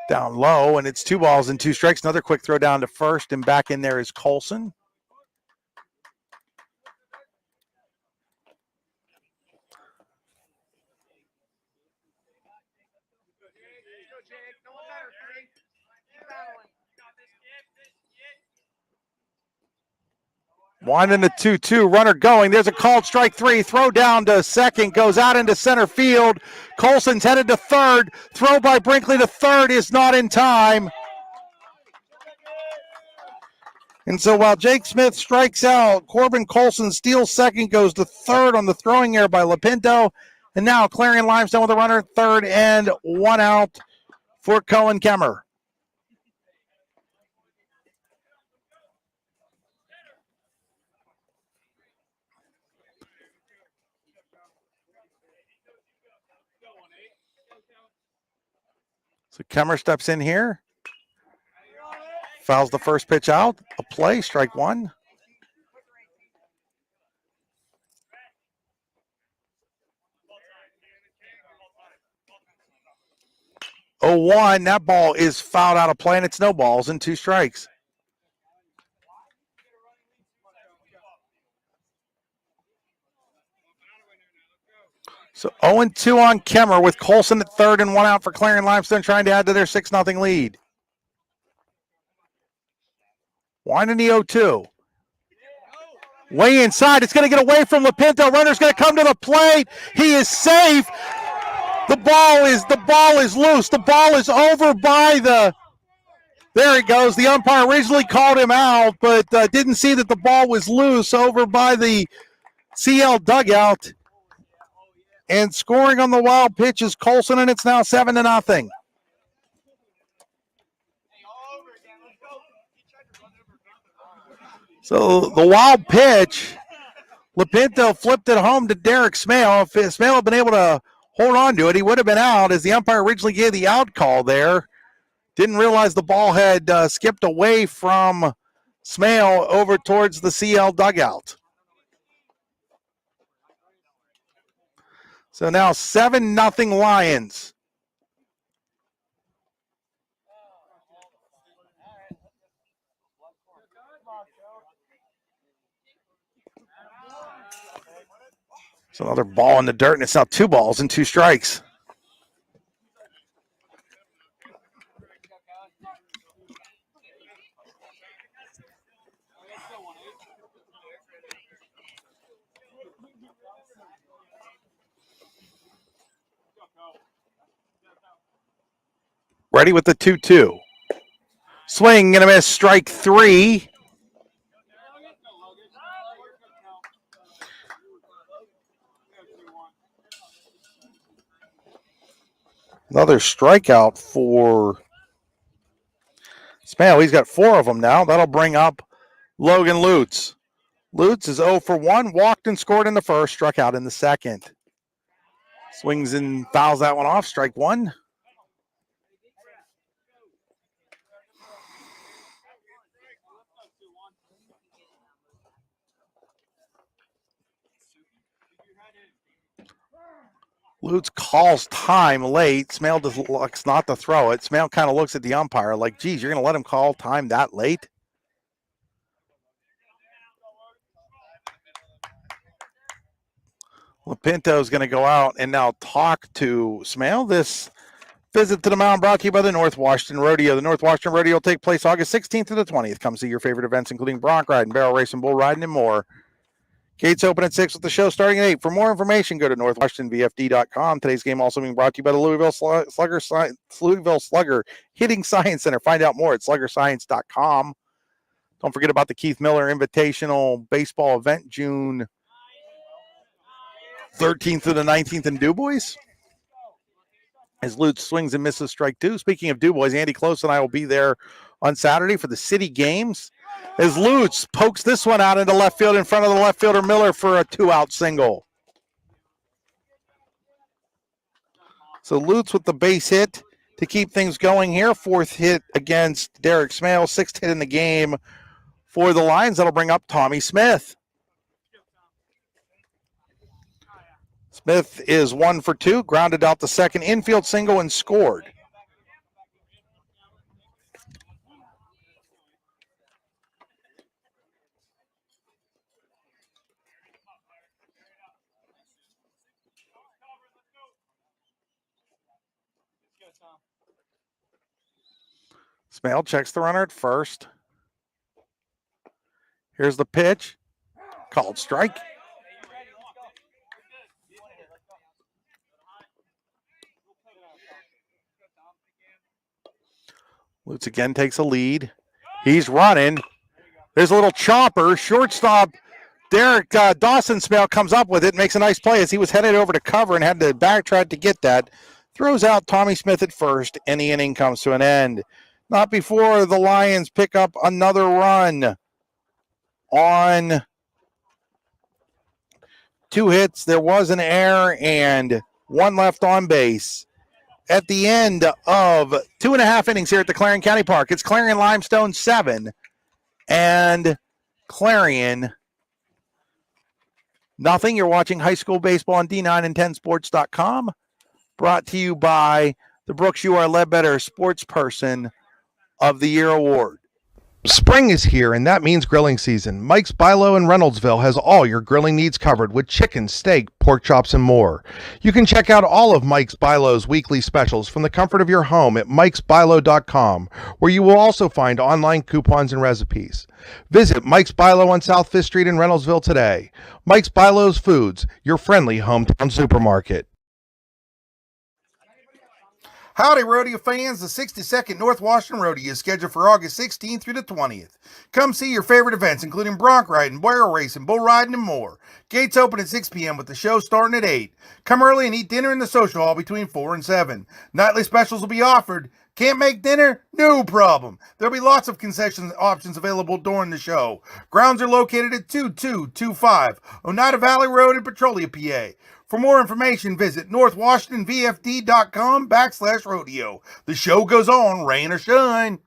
Down low, and it's 2 balls and 2 strikes. Another quick throw down to first, and back in there is Colson. Winding the 2-2, runner going. There's a called strike 3. Throw down to second, goes out into center field. Colson's headed to third. Throw by Brinkley to third is not in time. And so while Jake Smith strikes out, Corbin Colson steals second, goes to third on the throwing error by Lapinto. And now Clarion-Limestone with a runner at third and 1 out for Cohen Kemmer. So Kemmer steps in here. Fouls the first pitch out. A play, strike 1. Oh, 1. That ball is fouled out of play, and it's no balls and 2 strikes. So 0-2 on Kemmer with Colson at third and 1 out for Clarion-Limestone trying to add to their 6-0 lead. Winding the 0-2. Way inside. It's going to get away from Lapinto. Runner's going to come to the plate. He is safe. The ball is loose. The ball is over by the. There it goes. The umpire originally called him out, but didn't see that the ball was loose over by the CL dugout. And scoring on the wild pitch is Colson, and it's now 7-0. So the wild pitch, Lapinto flipped it home to Derek Smale. If Smale had been able to hold on to it, he would have been out, as the umpire originally gave the out call there. Didn't realize the ball had skipped away from Smale over towards the CL dugout. So now 7-0 Lions. So another ball in the dirt, and it's now 2 balls and 2 strikes. Ready with the 2-2. Swing and a miss, strike 3. Another strikeout for Smale. He's got 4 of them now. That'll bring up Logan Lutz. Lutz is 0 for 1, walked and scored in the first, struck out in the second. Swings and fouls that one off, strike 1. Lutz calls time late. Smale just looks not to throw it. Smale kind of looks at the umpire like, geez, you're going to let him call time that late? Lapinto's going to go out and now talk to Smale. This visit to the mound brought to you by the North Washington Rodeo. The North Washington Rodeo will take place August 16th through the 20th. Come see your favorite events, including bronc riding, barrel racing, bull riding, and more. Gates open at 6 with the show starting at 8. For more information, go to northwashingtonvfd.com. Today's game also being brought to you by the Louisville Slugger Hitting Science Center. Find out more at sluggerscience.com. Don't forget about the Keith Miller Invitational Baseball event, June 13th through the 19th in DuBois. As Lutz swings and misses strike 2. Speaking of DuBois, Andy Close and I will be there on Saturday for the city games. As Lutz pokes this one out into left field in front of the left fielder Miller for a 2-out single. So Lutz with the base hit to keep things going here. 4th hit against Derek Smale. 6th hit in the game for the Lions. That'll bring up Tommy Smith. Smith is 1 for 2, grounded out the second infield single and scored. Smale checks the runner at first. Here's the pitch. Called strike. Lutz again takes a lead. He's running. There's a little chopper. Shortstop Derek Dawson Smale comes up with it, makes a nice play as he was headed over to cover and had to backtrack to get that. Throws out Tommy Smith at first, and the inning comes to an end. Not before the Lions pick up another run on 2 hits. There was an error and 1 left on base. At the end of 2.5 innings here at the Clarion County Park, it's Clarion-Limestone 7 and Clarion nothing. You're watching high school baseball on D9and10sports.com. Brought to you by the Brooks You Are Ledbetter Sports Person of the Year Award. Spring is here, and that means grilling season. Mike's Bilo in Reynoldsville has all your grilling needs covered with chicken, steak, pork chops, and more. You can check out all of Mike's Bilo's weekly specials from the comfort of your home at mikesbilo.com, where you will also find online coupons and recipes. Visit Mike's Bilo on South 5th Street in Reynoldsville today. Mike's Bilo's Foods, your friendly hometown supermarket. Howdy, rodeo fans. The 62nd North Washington Rodeo is scheduled for August 16th through the 20th. Come see your favorite events, including bronc riding, barrel racing, bull riding, and more. Gates open at 6 p.m. with the show starting at 8. Come early and eat dinner in the social hall between 4 and 7. Nightly specials will be offered. Can't make dinner? No problem. There'll be lots of concession options available during the show. Grounds are located at 2225 Oneida Valley Road in Petrolia, PA. For more information, visit northwashingtonvfd.com/rodeo. The show goes on, rain or shine.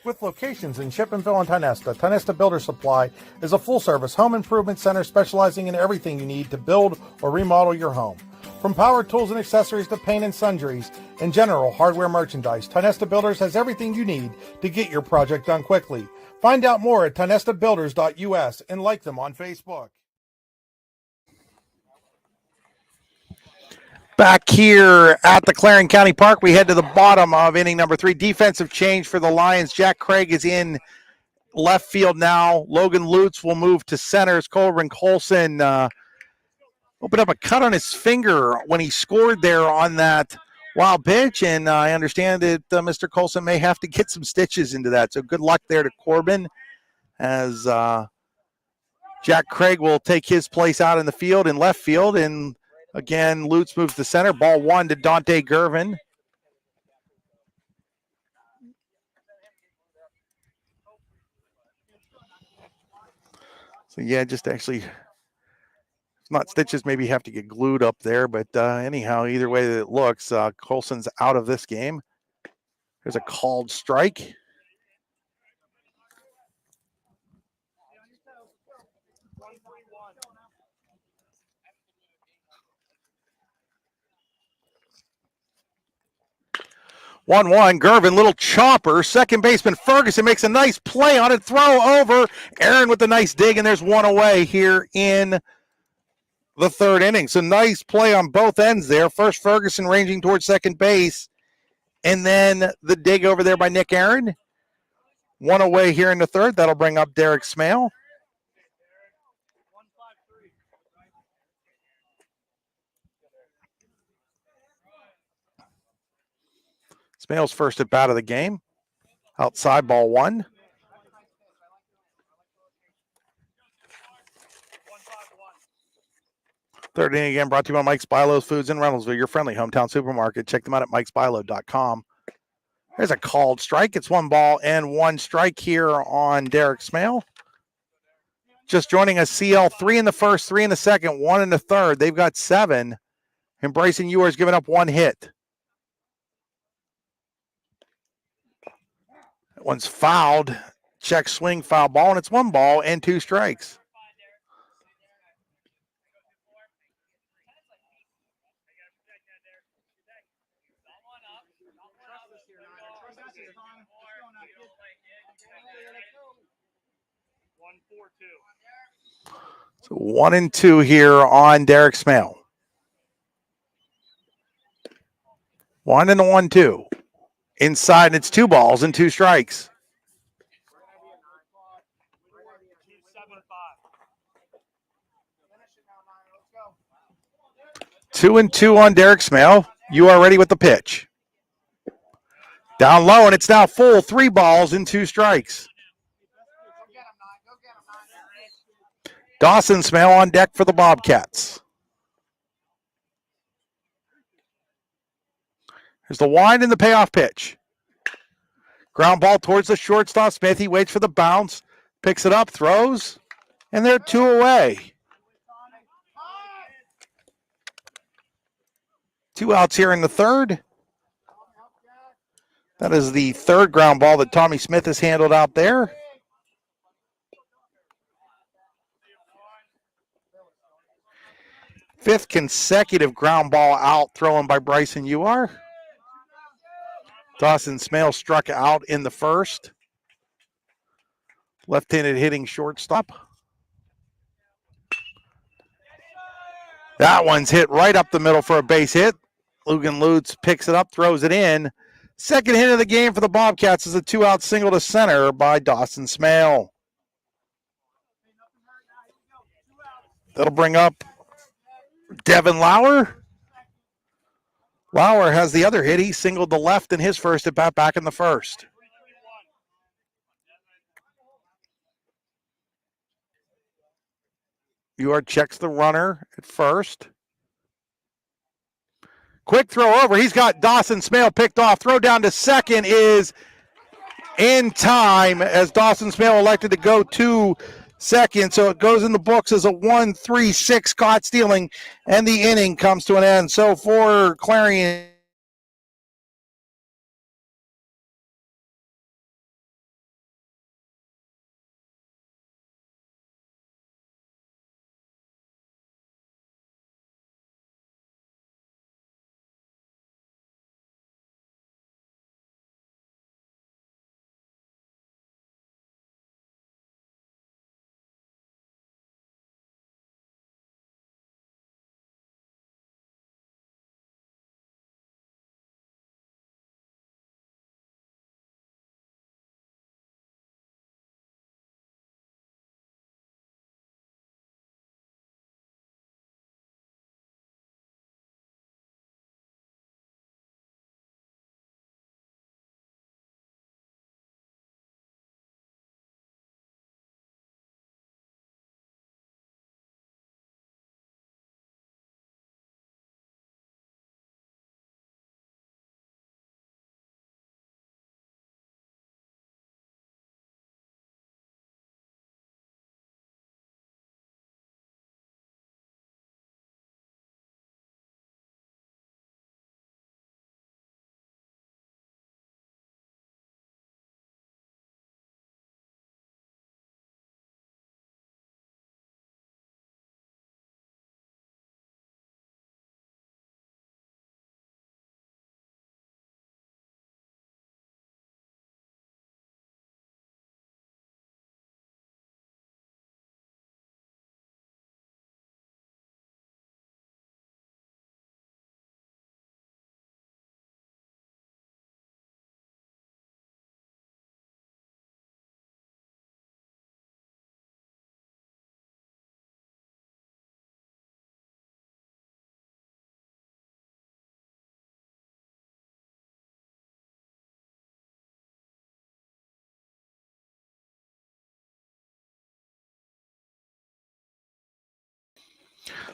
With locations in Chippenville and Tionesta, Tionesta Builder Supply is a full-service home improvement center specializing in everything you need to build or remodel your home. From power tools and accessories to paint and sundries and general hardware merchandise, Tionesta Builders has everything you need to get your project done quickly. Find out more at tionestabuilders.us and like them on Facebook. Back here at the Clarion County Park, we head to the bottom of inning number 3. Defensive change for the Lions. Jack Craig is in left field now. Logan Lutz will move to center as Colvin Colson opened up a cut on his finger when he scored there on that wild pitch, and I understand that Mr. Colson may have to get some stitches into that. So good luck there to Corbin as Jack Craig will take his place out in the field in left field, and again, Lutz moves to center. Ball 1 to Dante Gervin. So, yeah, just actually, not stitches, maybe have to get glued up there. But anyhow, either way that it looks, Colson's out of this game. There's a called strike. One, Gervin, little chopper. Second baseman Ferguson makes a nice play on it. Throw over. Aaron with a nice dig, and there's one away here in the third inning. So nice play on both ends there. First Ferguson ranging towards second base, and then the dig over there by Nick Aaron. One away here in the third. That'll bring up Derek Smale. Smale's first at bat of the game. Outside, ball 1. Third inning again brought to you by Mike's Bilo's Foods in Reynoldsville, your friendly hometown supermarket. Check them out at mikesbilo.com. There's a called strike. It's 1-1 strike here on Derek Smale. Just joining us, CL, 3 in the first, 3 in the second, 1 in the third. They've got 7. And Bryson Ewer's given up 1 hit. That one's fouled. Check swing, foul ball, and it's 1 ball and 2 strikes. So 1-2 here on Derek Smale. 1 and a 1-2. Inside, and it's 2 balls and 2 strikes. Two and 2 on Derek Smale. You are ready with the pitch. Down low, and it's now full. 3 balls and 2 strikes. Dawson Smale on deck for the Bobcats. Here's the wind and the payoff pitch. Ground ball towards the shortstop. Smith, he waits for the bounce, picks it up, throws, and they're 2 away. 2 outs here in the third. That is the third ground ball that Tommy Smith has handled out there. Fifth consecutive ground ball out thrown by Bryson Ewer. Dawson Smale struck out in the first. Left-handed hitting shortstop. That one's hit right up the middle for a base hit. Logan Lutz picks it up, throws it in. Second hit of the game for the Bobcats is a 2-out single to center by Dawson Smale. That'll bring up Devin Lauer. Lauer has the other hit. He singled the left in his first at bat back in the first. Ewart checks the runner at first. Quick throw over. He's got Dawson Smale picked off. Throw down to second is in time as Dawson Smale elected to go to second. So it goes in the books as a 1-3-6 caught stealing, and the inning comes to an end. So for Clarion,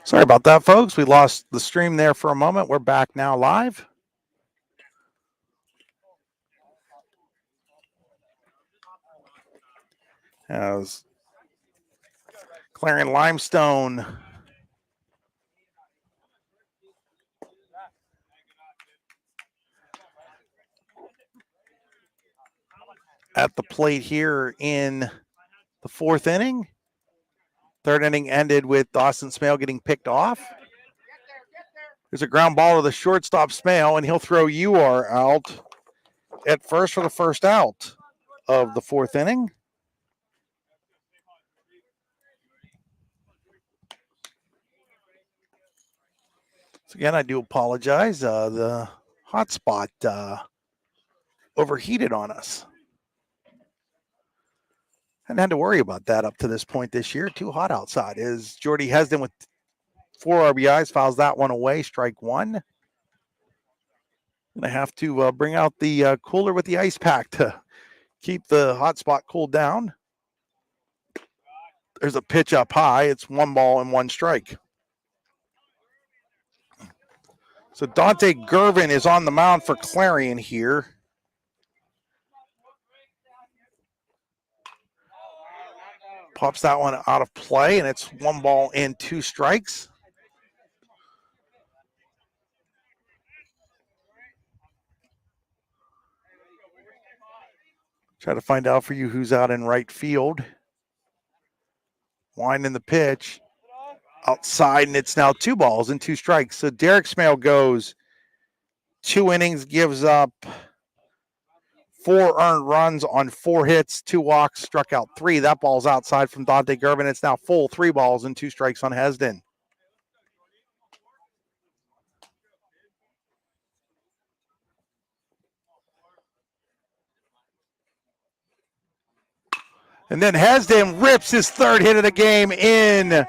sorry about that, folks. We lost the stream there for a moment. We're back now live. As Clarion-Limestone at the plate here in the fourth inning. Third inning ended with Dawson Smale getting picked off. There's a ground ball to the shortstop Smale, and he'll throw Ewart out at first for the first out of the fourth inning. So again, I do apologize. The hotspot overheated on us. Hadn't had to worry about that up to this point this year. Too hot outside. Is Jordy Hesden with 4 RBIs, fouls that one away, strike one. Gonna have to bring out the cooler with the ice pack to keep the hot spot cooled down. There's a pitch up high. It's 1 ball and 1 strike. So Dante Gervin is on the mound for Clarion here. Pops that one out of play, and it's 1 ball and 2 strikes. Try to find out for you who's out in right field. Winding the pitch outside, and it's now 2 balls and 2 strikes. So Derek Smale goes 2 innings, gives up 4 earned runs on 4 hits, 2 walks, struck out 3. That ball's outside from Dante Gervin. It's now full 3 balls and 2 strikes on Hesden. And then Hesden rips his 3rd hit of the game in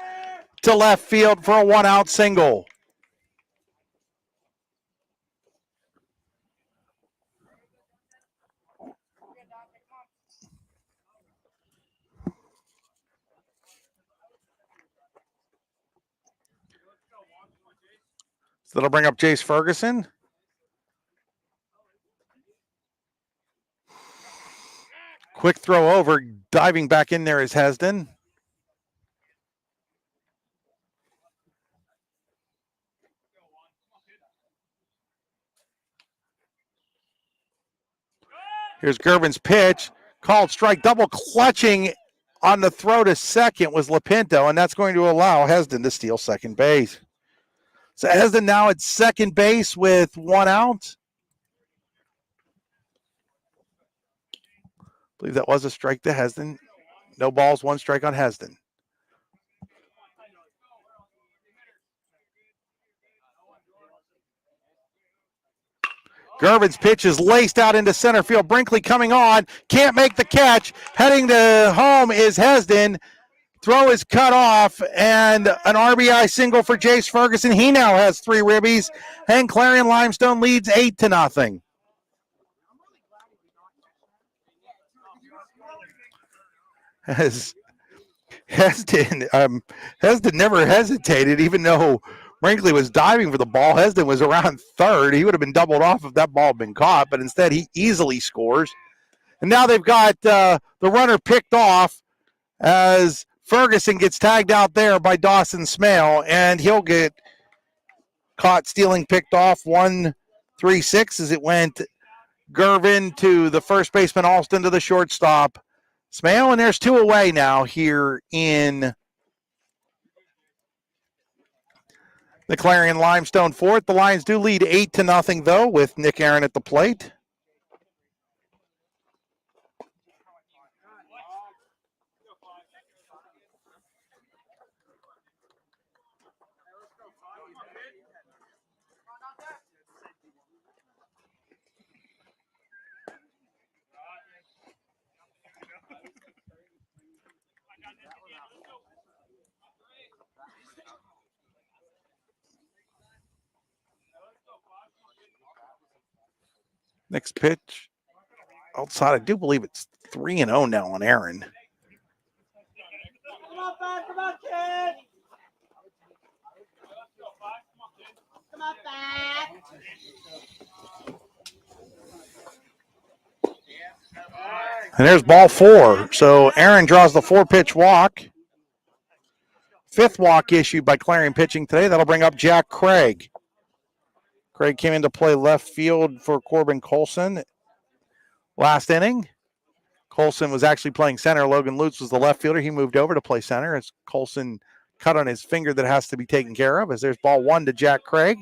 to left field for a 1-out single. So that'll bring up Jace Ferguson. Quick throw over. Diving back in there is Hesden. Here's Gervin's pitch. Called strike. Double clutching on the throw to second was Lapinto, and that's going to allow Hesden to steal second base. So Hesden now at second base with 1 out. I believe that was a strike to Hesden. No balls, 1 strike on Hesden. Gervin's pitch is laced out into center field. Brinkley coming on. Can't make the catch. Heading to home is Hesden. Throw is cut off, and an RBI single for Jace Ferguson. He now has 3 ribbies, and Clarion-Limestone leads 8-0. As Hesden never hesitated, even though Brinkley was diving for the ball. Hesden was around third. He would have been doubled off if that ball had been caught, but instead he easily scores. And now they've got the runner picked off as Ferguson gets tagged out there by Dawson Smale, and he'll get caught stealing, picked off. 1-3-6 as it went Gervin to the first baseman, Alston to the shortstop, Smale, and there's 2 away now here in the Clarion-Limestone fourth. The Lions do lead 8-0, though, with Nick Aaron at the plate. Next pitch outside. I do believe it's 3-0 now on Aaron. Come on, kid. Come on, back. And there's ball 4. So Aaron draws the 4-pitch walk. 5th walk issued by Clarion pitching today. That'll bring up Jack Craig. Craig came in to play left field for Corbin Colson last inning. Colson was actually playing center. Logan Lutz was the left fielder. He moved over to play center as Colson cut on his finger that has to be taken care of, as there's ball 1 to Jack Craig.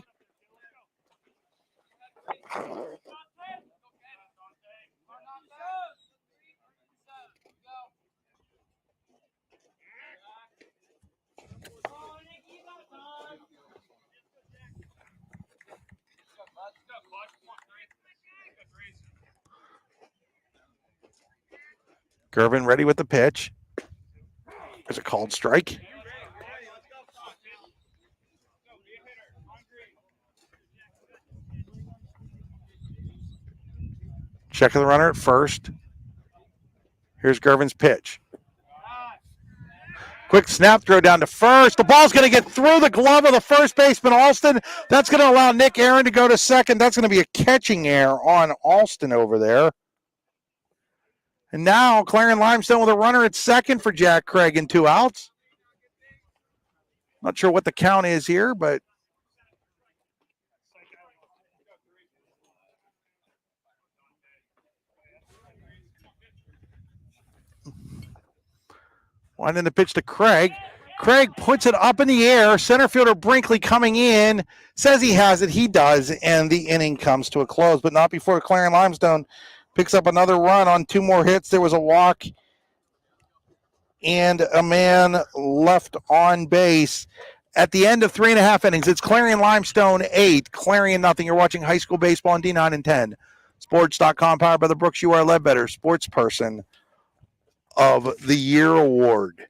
Gervin ready with the pitch. There's a called strike. Check of the runner at first. Here's Gervin's pitch. Quick snap throw down to first. The ball's going to get through the glove of the first baseman, Alston. That's going to allow Nick Aaron to go to second. That's going to be a catching error on Alston over there. And now Clarion-Limestone with a runner at second for Jack Craig and 2 outs. Not sure what the count is here, but winding the pitch to Craig. Craig puts it up in the air. Center fielder Brinkley coming in, says he has it. He does, and the inning comes to a close, but not before Clarion-Limestone picks up another run on 2 more hits. There was a walk and a man left on base at the end of 3.5 innings. It's Clarion-Limestone 8, Clarion nothing. You're watching high school baseball on D9 and 10. Sports.com, powered by the Brooks UR Ledbetter Sports Person of the Year Award.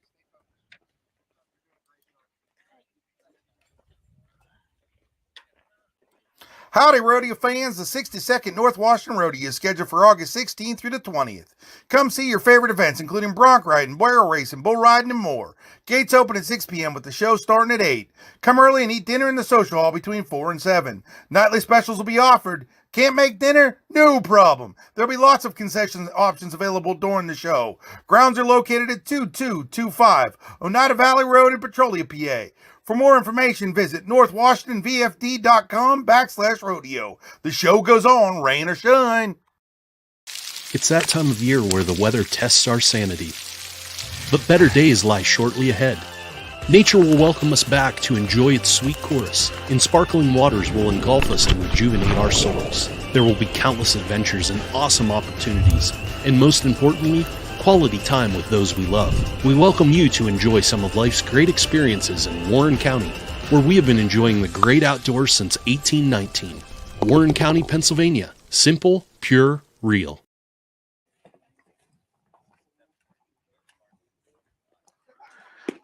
Howdy, rodeo fans. The 62nd North Washington Rodeo is scheduled for August 16th through the 20th. Come see your favorite events, including bronc riding, barrel racing, bull riding, and more. Gates open at 6 p.m. with the show starting at 8. Come early and eat dinner in the social hall between 4 and 7. Nightly specials will be offered. Can't make dinner? No problem. There'll be lots of concession options available during the show. Grounds are located at 2225 Oneida Valley Road in Petrolia, PA. For more information, visit northwashingtonvfd.com/rodeo. The show goes on, rain or shine. It's that time of year where the weather tests our sanity. But better days lie shortly ahead. Nature will welcome us back to enjoy its sweet chorus, and sparkling waters will engulf us and rejuvenate our souls. There will be countless adventures and awesome opportunities, and most importantly, quality time with those we love. We welcome you to enjoy some of life's great experiences in Warren County, where we have been enjoying the great outdoors since 1819. Warren County, Pennsylvania. Simple, pure, real.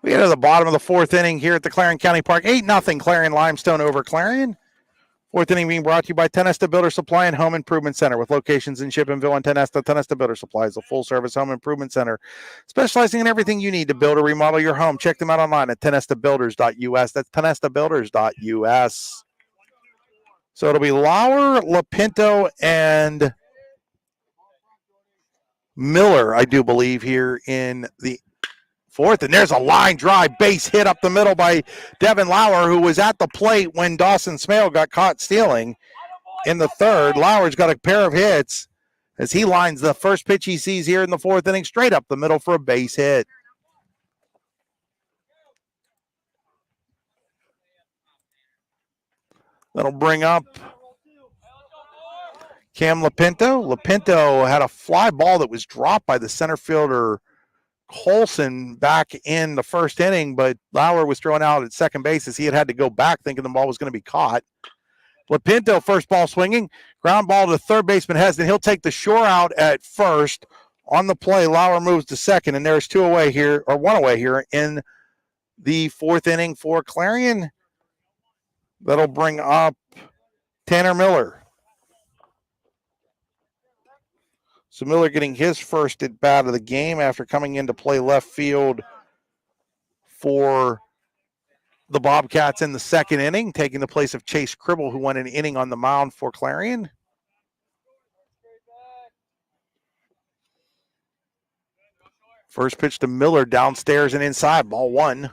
We enter the bottom of the fourth inning here at the Clarion County Park. 8-0 Clarion-Limestone over Clarion. Fourth inning being brought to you by Tenesta Builder Supply and Home Improvement Center with locations in Shippenville and Tenesta. Tenesta Builder Supply is a full-service home improvement center specializing in everything you need to build or remodel your home. Check them out online at tenestabuilders.us. That's tenestabuilders.us. So it'll be Lauer, Lapinto, and Miller, I do believe, here in the fourth. And there's a line drive base hit up the middle by Devin Lauer, who was at the plate when Dawson Smale got caught stealing in the third. Lauer's got a pair of hits as he lines the first pitch he sees here in the fourth inning straight up the middle for a base hit. That'll bring up Cam Lapinto. Lapinto had a fly ball that was dropped by the center fielder Colson back in the first inning, but Lauer was thrown out at second base as he had to go back thinking the ball was going to be caught. Lapinto, first ball swinging, ground ball to third baseman Hesden. He'll take the shore out at first. On the play, Lauer moves to second, and there's one away here in the fourth inning for Clarion. That'll bring up Tanner Miller. So Miller getting his first at bat of the game after coming in to play left field for the Bobcats in the second inning, taking the place of Chase Cribble, who went an inning on the mound for Clarion. First pitch to Miller, downstairs and inside, ball one.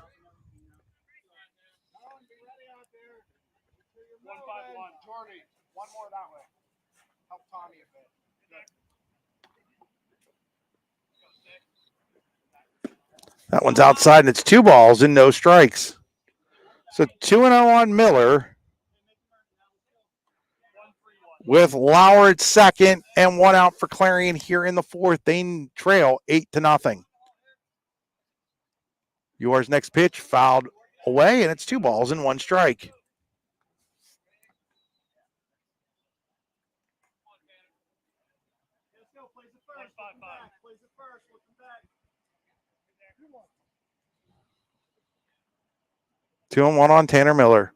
That one's outside, and it's 2 balls and no strikes. So 2-0 on Miller with Lauer at second and 1 out for Clarion here in the fourth. They trail 8-0. Yours next pitch fouled away, and it's 2 balls and 1 strike. Two and 1 on Tanner Miller.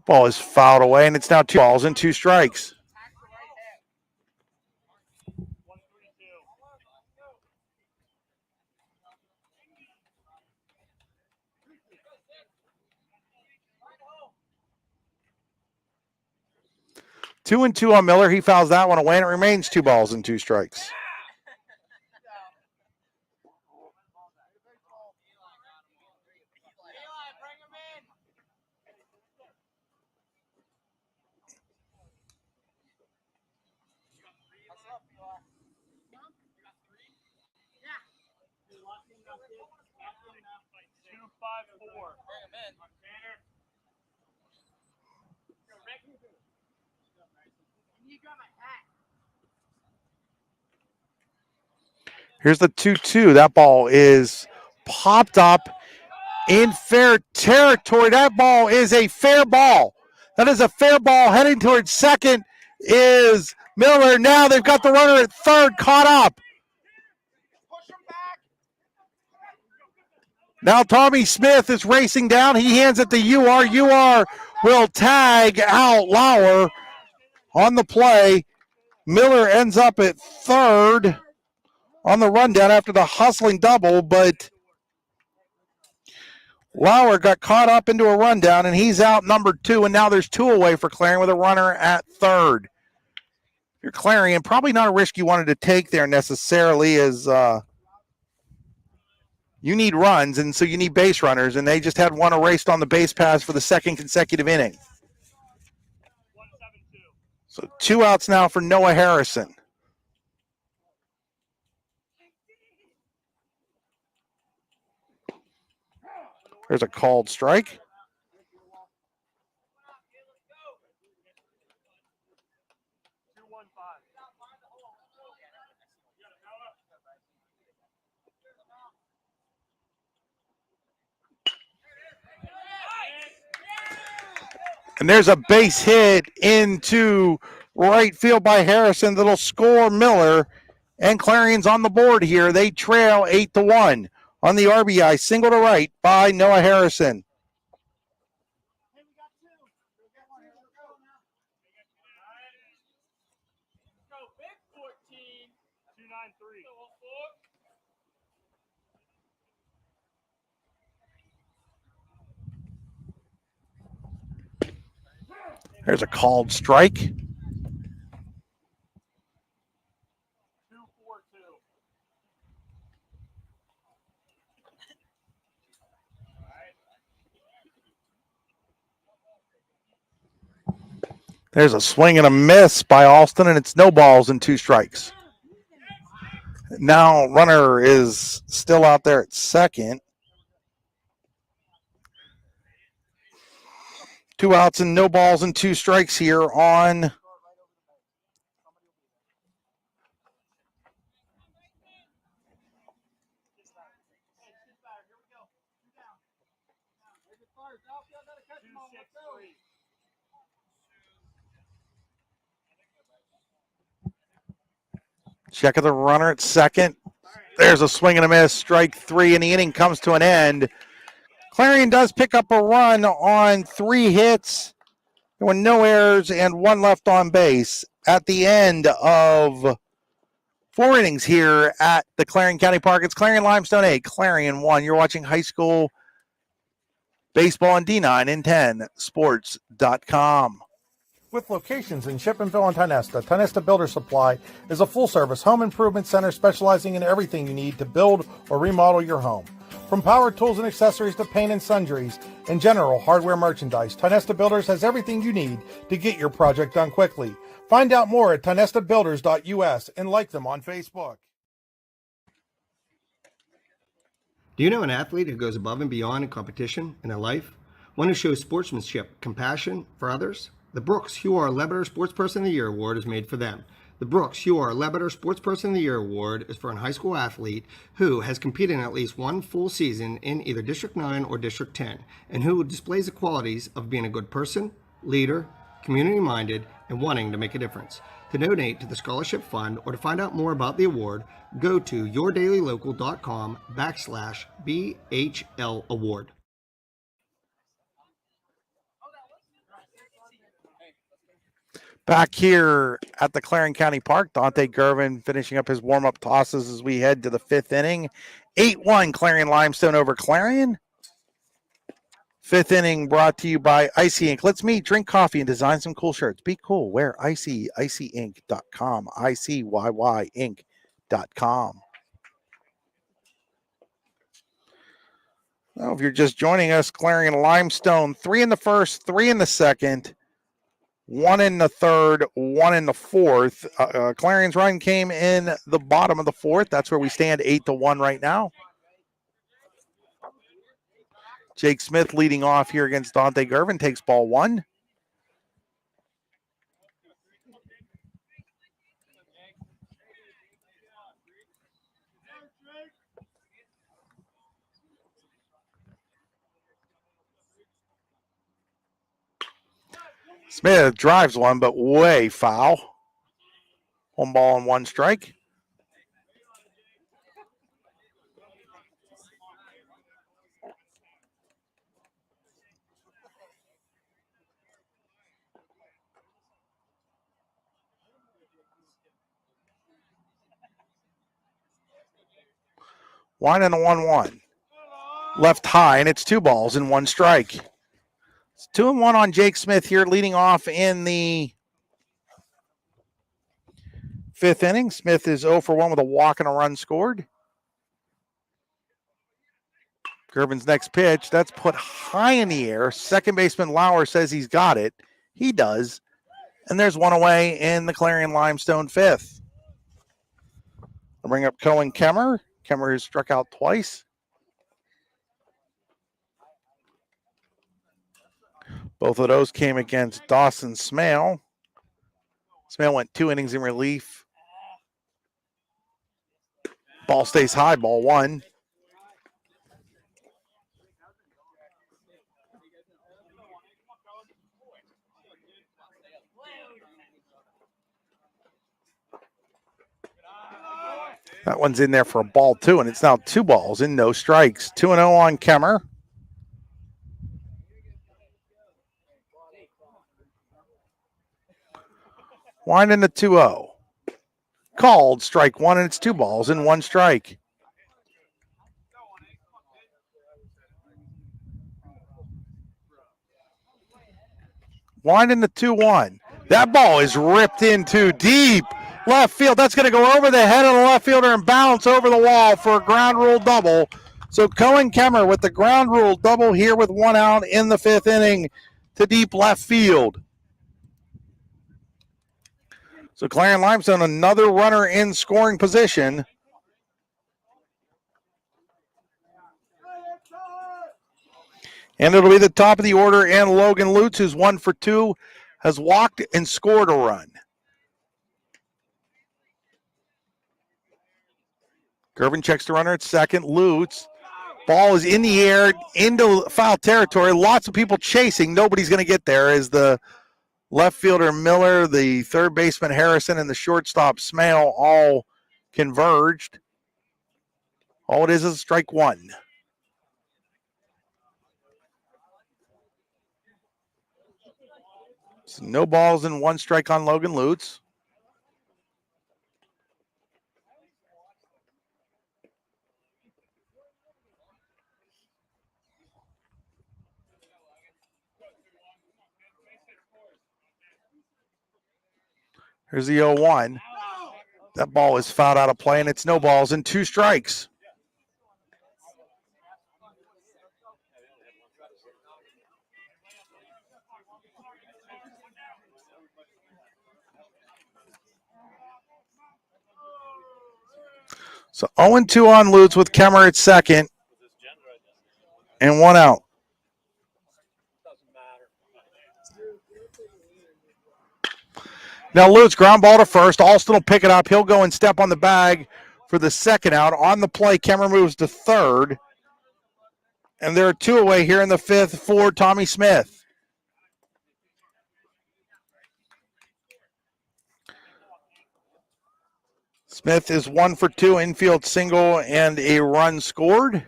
Ball is fouled away, and it's now 2 balls and 2 strikes. Two and 2 on Miller. He fouls that one away, and it remains 2 balls and 2 strikes. Here's the 2-2. That ball is popped up in fair territory. That ball is a fair ball. That is a fair ball. Heading towards second is Miller. Now they've got the runner at third caught up. Now Tommy Smith is racing down. He hands it to UR. UR will tag out Lauer on the play. Miller ends up at third on the rundown after the hustling double, but Lauer got caught up into a rundown, and he's out number 2, and now there's 2 away for Clarion with a runner at third. Your Clarion, probably not a risk you wanted to take there necessarily, as you need runs, and so you need base runners, and they just had one erased on the base paths for the second consecutive inning. So 2 outs now for Noah Harrison. There's a called strike. And there's a base hit into right field by Harrison that'll score Miller. And Clarion's on the board here. They trail 8-1 on the RBI. Single to right by Noah Harrison. There's a called strike. There's a swing and a miss by Alston, and it's no balls and 2 strikes. Now runner is still out there at second. 2 outs and no balls and 2 strikes here on check of the runner at second. There's a swing and a miss, strike 3, and the inning comes to an end. Clarion does pick up a run on 3 hits. There were no errors and 1 left on base at the end of 4 innings here at the Clarion County Park. It's Clarion-Limestone 8, Clarion 1. You're watching high school baseball on D9 and 10 sports.com. With locations in Shippenville and Tionesta, Tionesta Builder Supply is a full-service home improvement center specializing in everything you need to build or remodel your home. From power tools and accessories to paint and sundries and general hardware merchandise, Tionesta Builders has everything you need to get your project done quickly. Find out more at tionestabuilders.us and like them on Facebook. Do you know an athlete who goes above and beyond in competition in their life? One who shows sportsmanship, compassion for others? The Brooks Hugh Lebeter Sportsperson of the Year Award is made for them. The Brooks Hugh Lebeter Sportsperson of the Year Award is for a high school athlete who has competed in at least one full season in either District 9 or District 10, and who displays the qualities of being a good person, leader, community-minded, and wanting to make a difference. To donate to the scholarship fund or to find out more about the award, go to yourdailylocal.com/BHL award. Back here at the Clarion County Park, Dante Gervin finishing up his warm-up tosses as we head to the 5th inning. 8-1 Clarion-Limestone over Clarion. 5th inning brought to you by Icy Ink. Let's meet, drink coffee, and design some cool shirts. Be cool. Wear icyink.com. ICYYink.com. Well, if you're just joining us, Clarion-Limestone, 3 in the first, 3 in the second. 1 in the third, 1 in the fourth. Clarion's run came in the bottom of the 4th. That's where we stand 8-1 right now. Jake Smith leading off here against Dante Gervin, takes ball 1. Smith drives one, but way foul. 1 ball and 1 strike. One and a 1-1. Left high, and it's 2 balls and 1 strike. It's 2-1 on Jake Smith here, leading off in the 5th inning. Smith is 0 for 1 with a walk and a run scored. Gervin's next pitch, that's put high in the air. Second baseman Lauer says he's got it. He does. And there's one away in the Clarion-Limestone 5th. I'll bring up Cohen Kemmer. Kemmer has struck out twice. Both of those came against Dawson Smale. Smale went 2 innings in relief. Ball stays high, ball 1. That one's in there for a ball 2, and it's now 2 balls and no strikes. 2-0 on Kemmer. Winding the 2-0. Called strike 1, and it's 2 balls and 1 strike. Winding the 2-1. That ball is ripped into deep left field. That's going to go over the head of the left fielder and bounce over the wall for a ground rule double. So Cohen Kemmer with the ground rule double here with 1 out in the 5th inning to deep left field. So Clarion-Limestone, another runner in scoring position. And it'll be the top of the order, and Logan Lutz, who's 1 for 2, has walked and scored a run. Gervin checks the runner at second. Lutz. Ball is in the air, into foul territory. Lots of people chasing. Nobody's going to get there as the left fielder Miller, the third baseman Harrison, and the shortstop Smale all converged. All it is strike 1. So no balls and 1 strike on Logan Lutz. Here's the 0-1. That ball is fouled out of play, and it's no balls and 2 strikes. So 0-2 on Lutz with Kemmer at second, and 1 out. Now Lutz, ground ball to first. Alston will pick it up. He'll go and step on the bag for the 2nd out. On the play, Kemmer moves to 3rd. And there are 2 away here in the 5th for Tommy Smith. Smith is 1 for 2, infield single and a run scored.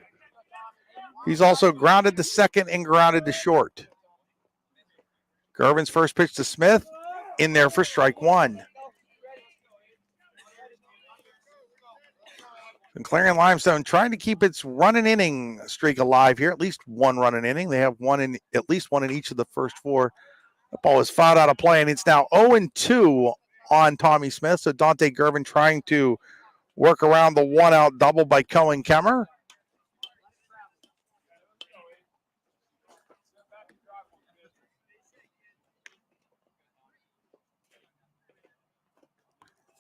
He's also grounded to second and grounded to short. Gervin's first pitch to Smith. In there for strike 1. And Clarion-Limestone trying to keep its run-and inning streak alive here. At least 1 run-and inning. They have at least one in each of the first 4. The ball is fouled out of play, and it's now 0-2 on Tommy Smith. So Dante Gervin trying to work around the 1-out double by Cohen Kemmer.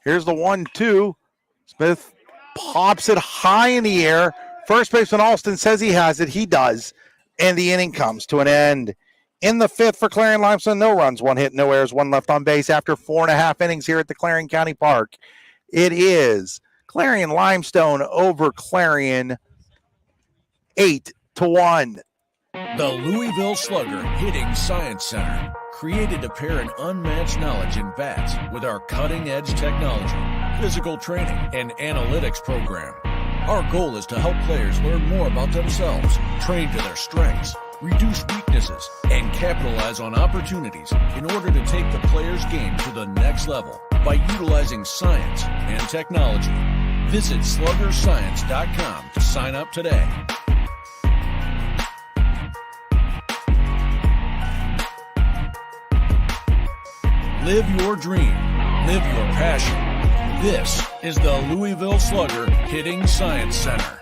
Here's the 1-2. Smith pops it high in the air. First baseman Alston says he has it. He does. And the inning comes to an end. In the 5th for Clarion-Limestone, no runs, 1 hit, no errors, 1 left on base after 4.5 innings here at the Clarion County Park. It is Clarion-Limestone over Clarion, 8-1. The Louisville Slugger Hitting Science Center, created to pair an unmatched knowledge in bats with our cutting-edge technology, physical training, and analytics program. Our goal is to help players learn more about themselves, train to their strengths, reduce weaknesses, and capitalize on opportunities in order to take the player's game to the next level by utilizing science and technology. Visit sluggerscience.com to sign up today. Live your dream. Live your passion. This is the Louisville Slugger Hitting Science Center.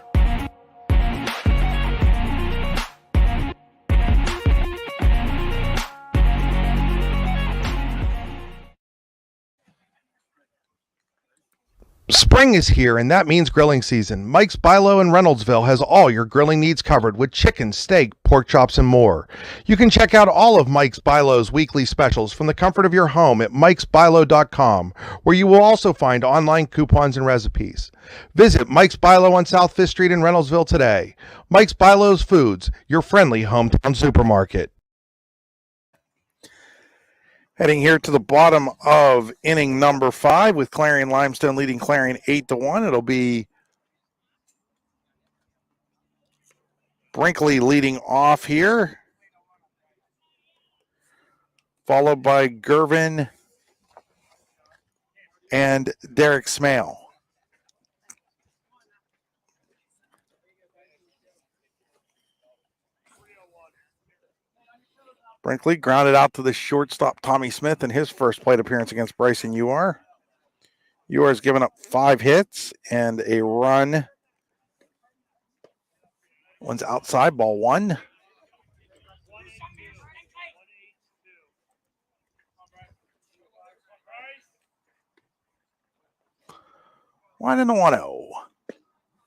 Spring is here, and that means grilling season. Mike's Bilo in Reynoldsville has all your grilling needs covered with chicken, steak, pork chops, and more. You can check out all of Mike's Bilo's weekly specials from the comfort of your home at mikesbilo.com, where you will also find online coupons and recipes. Visit Mike's Bilo on South 5th Street in Reynoldsville today. Mike's Bilo's Foods, your friendly hometown supermarket. Heading here to the bottom of inning number 5 with Clarion-Limestone leading Clarion 8-1. It'll be Brinkley leading off here, followed by Gervin and Derek Smale. Brinkley grounded out to the shortstop, Tommy Smith, in his first plate appearance against Bryson Uar. Uar's given up 5 hits and a run. One's outside, ball 1. One and a 1-0.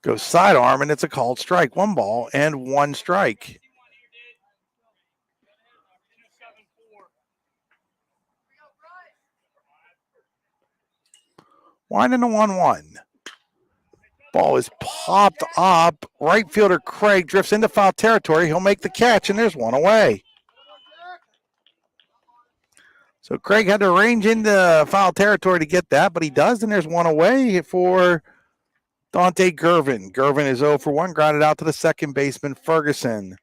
Goes sidearm, and it's a called strike. 1 ball and 1 strike. One and a 1-1. Ball is popped up. Right fielder Craig drifts into foul territory. He'll make the catch, and there's 1 away. So Craig had to range into foul territory to get that, but he does, and there's 1 away for Dante Gervin. Gervin is 0 for 1, grounded out to the second baseman, Ferguson.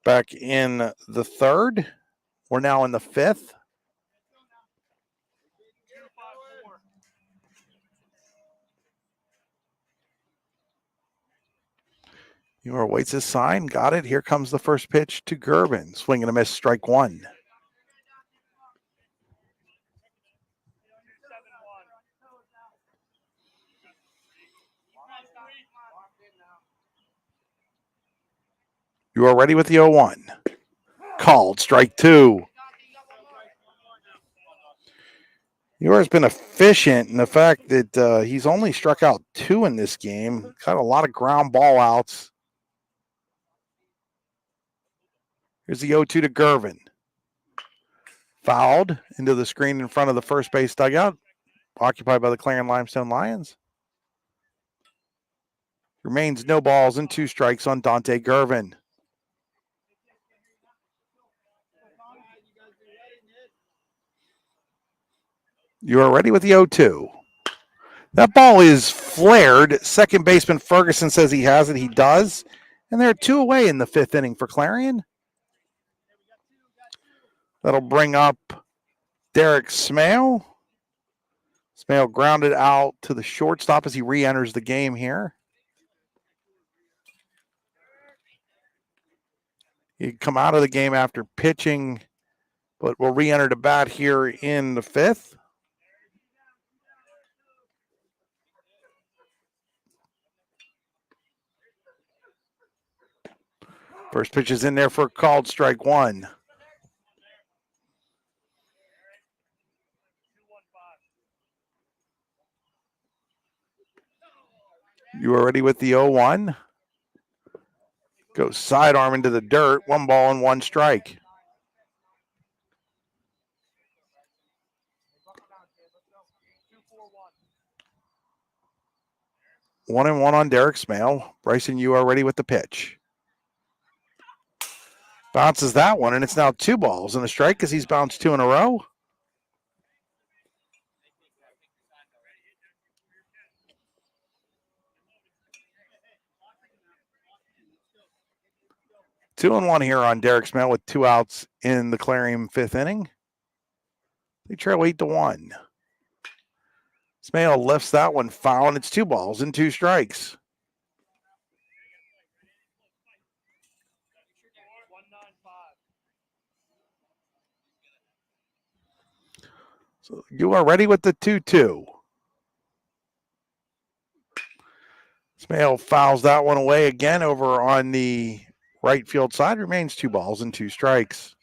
Back in the 3rd. We're now in the 5th. Uar waits his sign. Got it. Here comes the first pitch to Gervin. Swing and a miss, strike 1. You are ready with the 0-1. Called, strike 2. Uar's been efficient in the fact that he's only struck out 2 in this game. Got a lot of ground ball outs. Here's the 0-2 to Gervin. Fouled into the screen in front of the first base dugout, occupied by the Clarion-Limestone Lions. Remains no balls and 2 strikes on Dante Gervin. You are ready with the 0-2. That ball is flared. Second baseman Ferguson says he has it. He does. And there are 2 away in the 5th inning for Clarion. That'll bring up Derek Smale. Smale grounded out to the shortstop as he re-enters the game here. He come out of the game after pitching, but will re-enter the bat here in the 5th. First pitch is in there for a called strike 1. You are ready with the 0-1. Goes sidearm into the dirt. 1 ball and 1 strike. One and 1 on Derek Smale. Bryson, you are ready with the pitch. Bounces that one, and it's now 2 balls and a strike because he's bounced 2 in a row. Two and 1 here on Derek Smale with 2 outs in the Clarion 5th inning. They trail 8-1. Smale lifts that one foul, and it's 2 balls and 2 strikes. So you are ready with the 2-2. Smale fouls that one away again over on the right field side. Remains 2 balls and 2 strikes.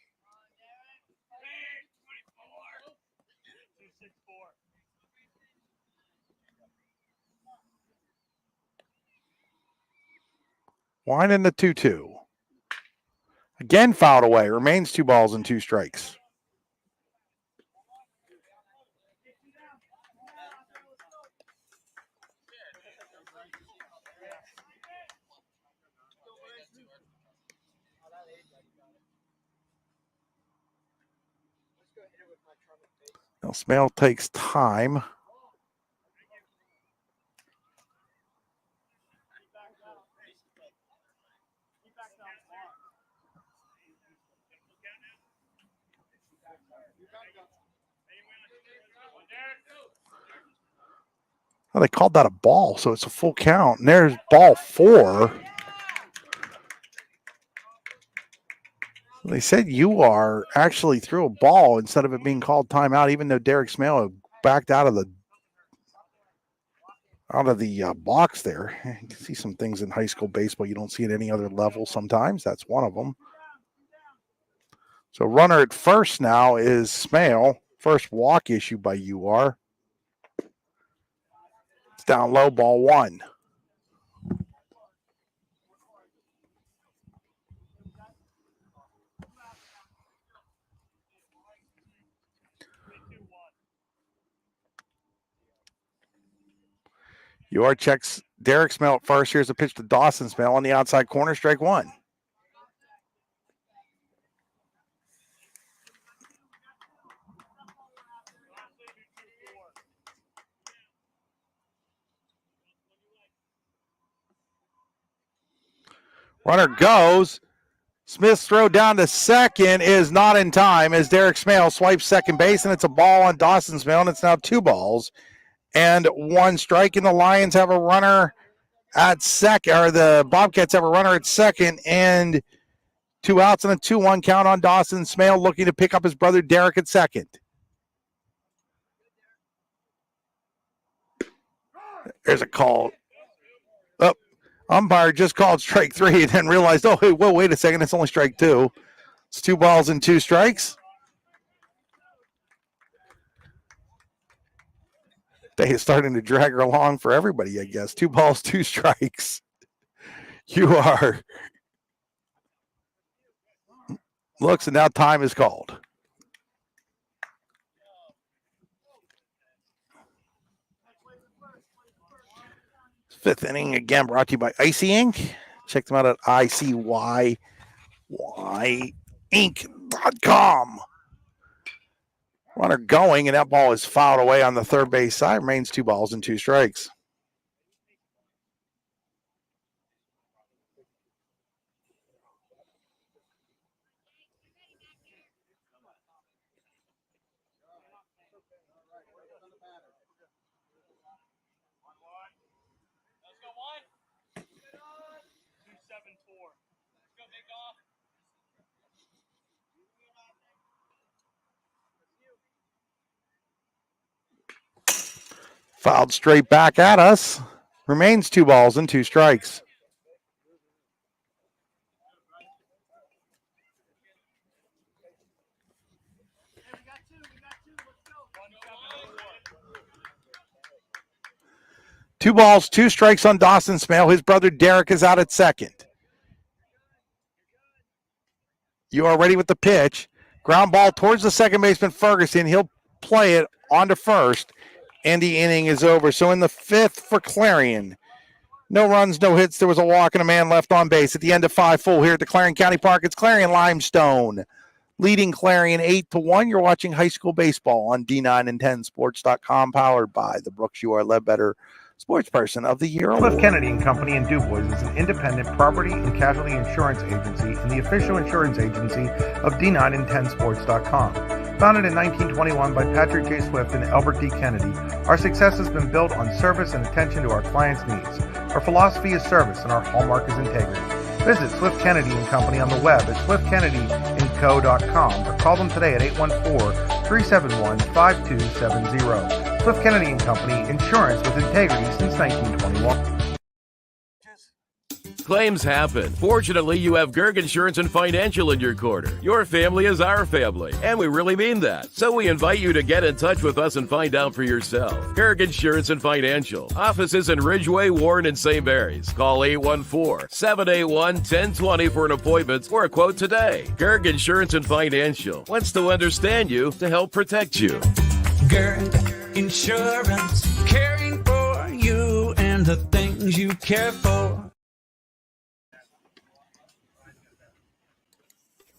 Wine in the 2-2. Again fouled away. Remains 2 balls and 2 strikes. Now Smale takes time. Well, they called that a ball, so it's a full count. And there's ball 4. They said you are actually threw a ball instead of it being called timeout, even though Derek Smale backed out of the box there. You can see some things in high school baseball you don't see at any other level sometimes. That's one of them. So runner at first now is Smale. First walk issued by UR. It's down low, ball 1. UR checks Derek Smale at first. Here's a pitch to Dawson Smale on the outside corner, strike 1. Runner goes. Smith's throw down to second is not in time as Derek Smale swipes second base, and it's a ball on Dawson Smale, and it's now 2 balls and 1 strike. And the Lions have a runner at second, or the Bobcats have a runner at second, and 2 outs and a 2-1 count on Dawson Smale, looking to pick up his brother Derek at second. There's a call. Umpire just called strike 3 and then realized, oh, hey, whoa, wait a second, it's only strike 2. It's 2 balls and 2 strikes. Day is starting to drag her along for everybody, I guess. 2 balls, 2 strikes. You are. Looks, and now time is called. Fifth inning, again, brought to you by Icy Ink. Check them out at icyink.com. Runner going, and that ball is fouled away on the third base side. Remains 2 balls and 2 strikes. Fouled straight back at us. Remains 2 balls and 2 strikes. Two balls, 2 strikes on Dawson Smale. His brother Derek is out at second. You are ready with the pitch. Ground ball towards the second baseman, Ferguson. He'll play it onto first, and the inning is over. So in the 5th for Clarion, no runs, no hits. There was a walk and a man left on base. At the end of 5 full here at the Clarion County Park, it's Clarion-Limestone leading Clarion 8-1. You're watching high school baseball on D9and10sports.com, powered by the Brooks UR Ledbetter Sports Person of the Year Award. Cliff Kennedy and Company in DuBois is an independent property and casualty insurance agency and the official insurance agency of D9and10sports.com. Founded in 1921 by Patrick J. Swift and Albert D. Kennedy, our success has been built on service and attention to our clients' needs. Our philosophy is service and our hallmark is integrity. Visit Swift Kennedy & Company on the web at swiftkennedyandco.com or call them today at 814-371-5270. Swift Kennedy & Company, insurance with integrity since 1921. Claims happen. Fortunately, you have Gerg Insurance and Financial in your corner. Your family is our family, and we really mean that. So we invite you to get in touch with us and find out for yourself. Gerg Insurance and Financial. Offices in Ridgeway, Warren, and St. Mary's. Call 814-781-1020 for an appointment or a quote today. Gerg Insurance and Financial wants to understand you to help protect you. Gerg Insurance, caring for you and the things you care for.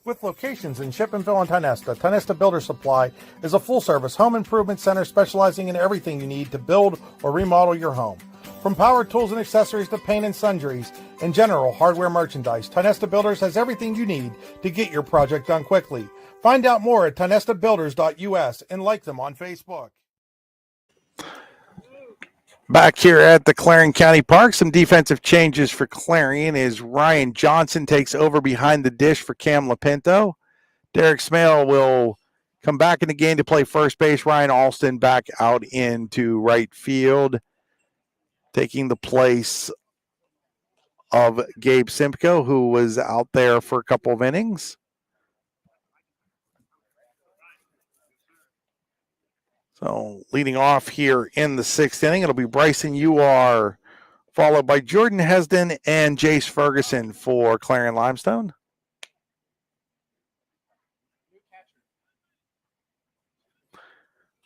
With locations in Shippenville and Tionesta, Tionesta Builder Supply is a full-service home improvement center specializing in everything you need to build or remodel your home. From power tools and accessories to paint and sundries and general hardware merchandise, Tionesta Builders has everything you need to get your project done quickly. Find out more at tionestabuilders.us and like them on Facebook. Back here at the Clarion County Park, some defensive changes for Clarion as Ryan Johnson takes over behind the dish for Cam Lapinto. Derek Smale will come back in the game to play first base. Ryan Alston back out into right field, taking the place of Gabe Simcoe, who was out there for a couple of innings. So leading off here in the sixth inning, it'll be Bryson Uar, followed by Jordan Hesden and Jace Ferguson for Clarion-Limestone.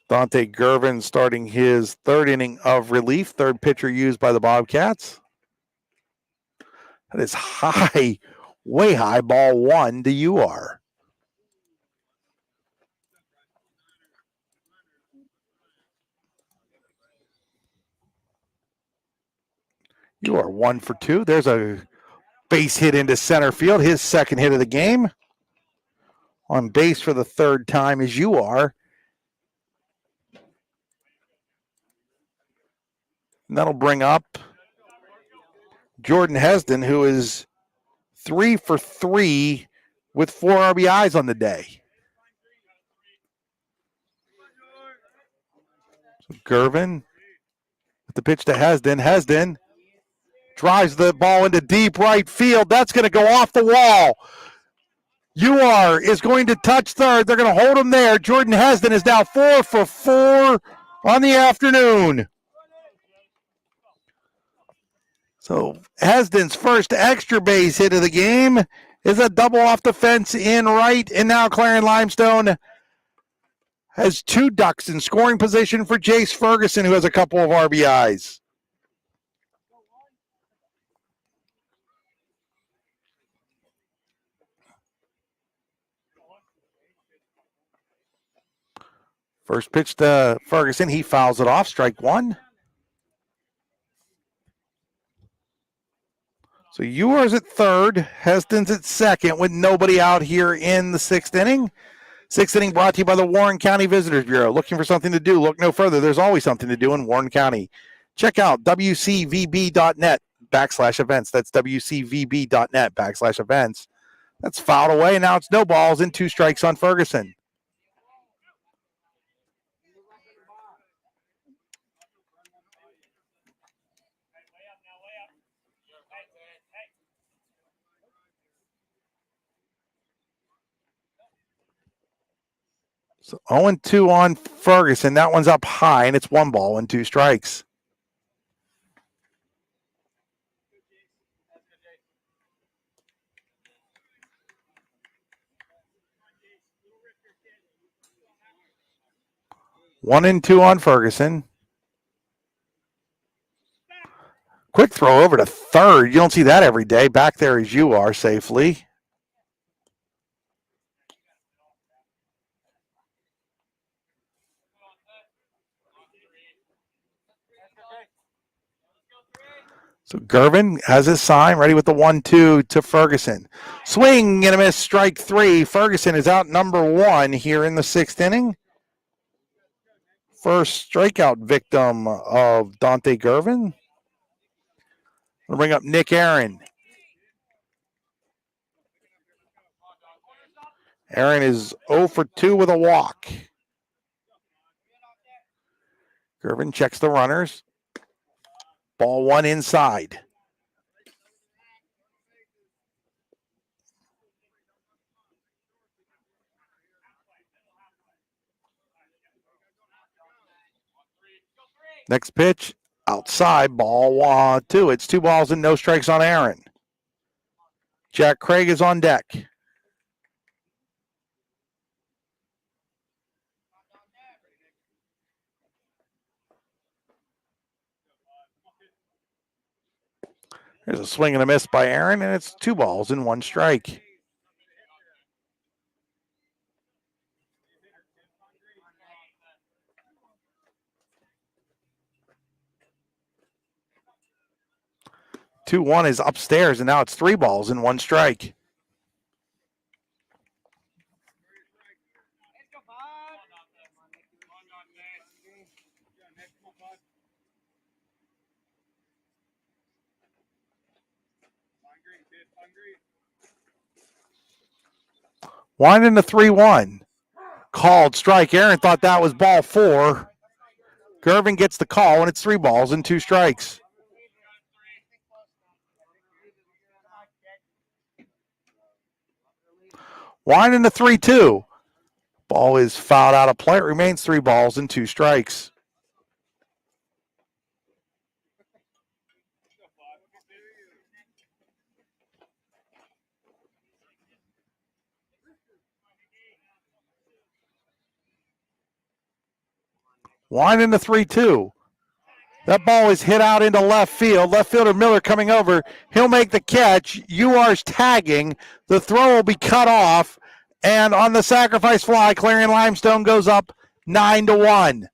Dante Gervin starting his third inning of relief, third pitcher used by the Bobcats. That is high, way high, ball one to Uar. You are 1 for 2. There's a base hit into center field, his second hit of the game. On base for the third time as you are. And that'll bring up Jordan Hesden, who is 3 for 3 with 4 RBIs on the day. So Gervin with the pitch to Hesden. Hesden drives the ball into deep right field. That's going to go off the wall. Uar is going to touch third. They're going to hold him there. Jordan Hesden is now 4 for 4 on the afternoon. So Hesden's first extra base hit of the game is a double off the fence in right. And now Clarion-Limestone has 2 ducks in scoring position for Jace Ferguson, who has a couple of RBIs. First pitch to Ferguson. He fouls it off. Strike one. So Uar's at third. Heston's at second with nobody out here in the sixth inning. Sixth inning brought to you by the Warren County Visitors Bureau. Looking for something to do? Look no further. There's always something to do in Warren County. Check out wcvb.net/events. That's wcvb.net/events. That's fouled away. Now it's no balls and 2 strikes on Ferguson. So 0-2 on Ferguson. That one's up high, and it's 1 ball and 2 strikes. One and 2 on Ferguson. Quick throw over to third. You don't see that every day. Back there as you are safely. So Gervin has his sign, ready with the 1-2 to Ferguson. Swing and a miss, strike 3. Ferguson is out number 1 here in the 6th inning. First strikeout victim of Dante Gervin. We'll bring up Nick Aaron. Aaron is 0 for 2 with a walk. Gervin checks the runners. Ball 1 inside. Next pitch, outside, ball 2. It's 2 balls and no strikes on Aaron. Jack Craig is on deck. There's a swing and a miss by Aaron, and it's 2 balls and 1 strike. Two one is upstairs, and now it's 3 balls and 1 strike. Winding the 3-1. Called strike. Aaron thought that was ball 4. Gervin gets the call, and it's 3 balls and 2 strikes. Winding the 3-2. Ball is fouled out of play. It remains 3 balls and 2 strikes. Winding the 3-2. That ball is hit out into left field. Left fielder Miller coming over. He'll make the catch. UR's tagging. The throw will be cut off. And on the sacrifice fly, Clarion-Limestone goes up 9-1.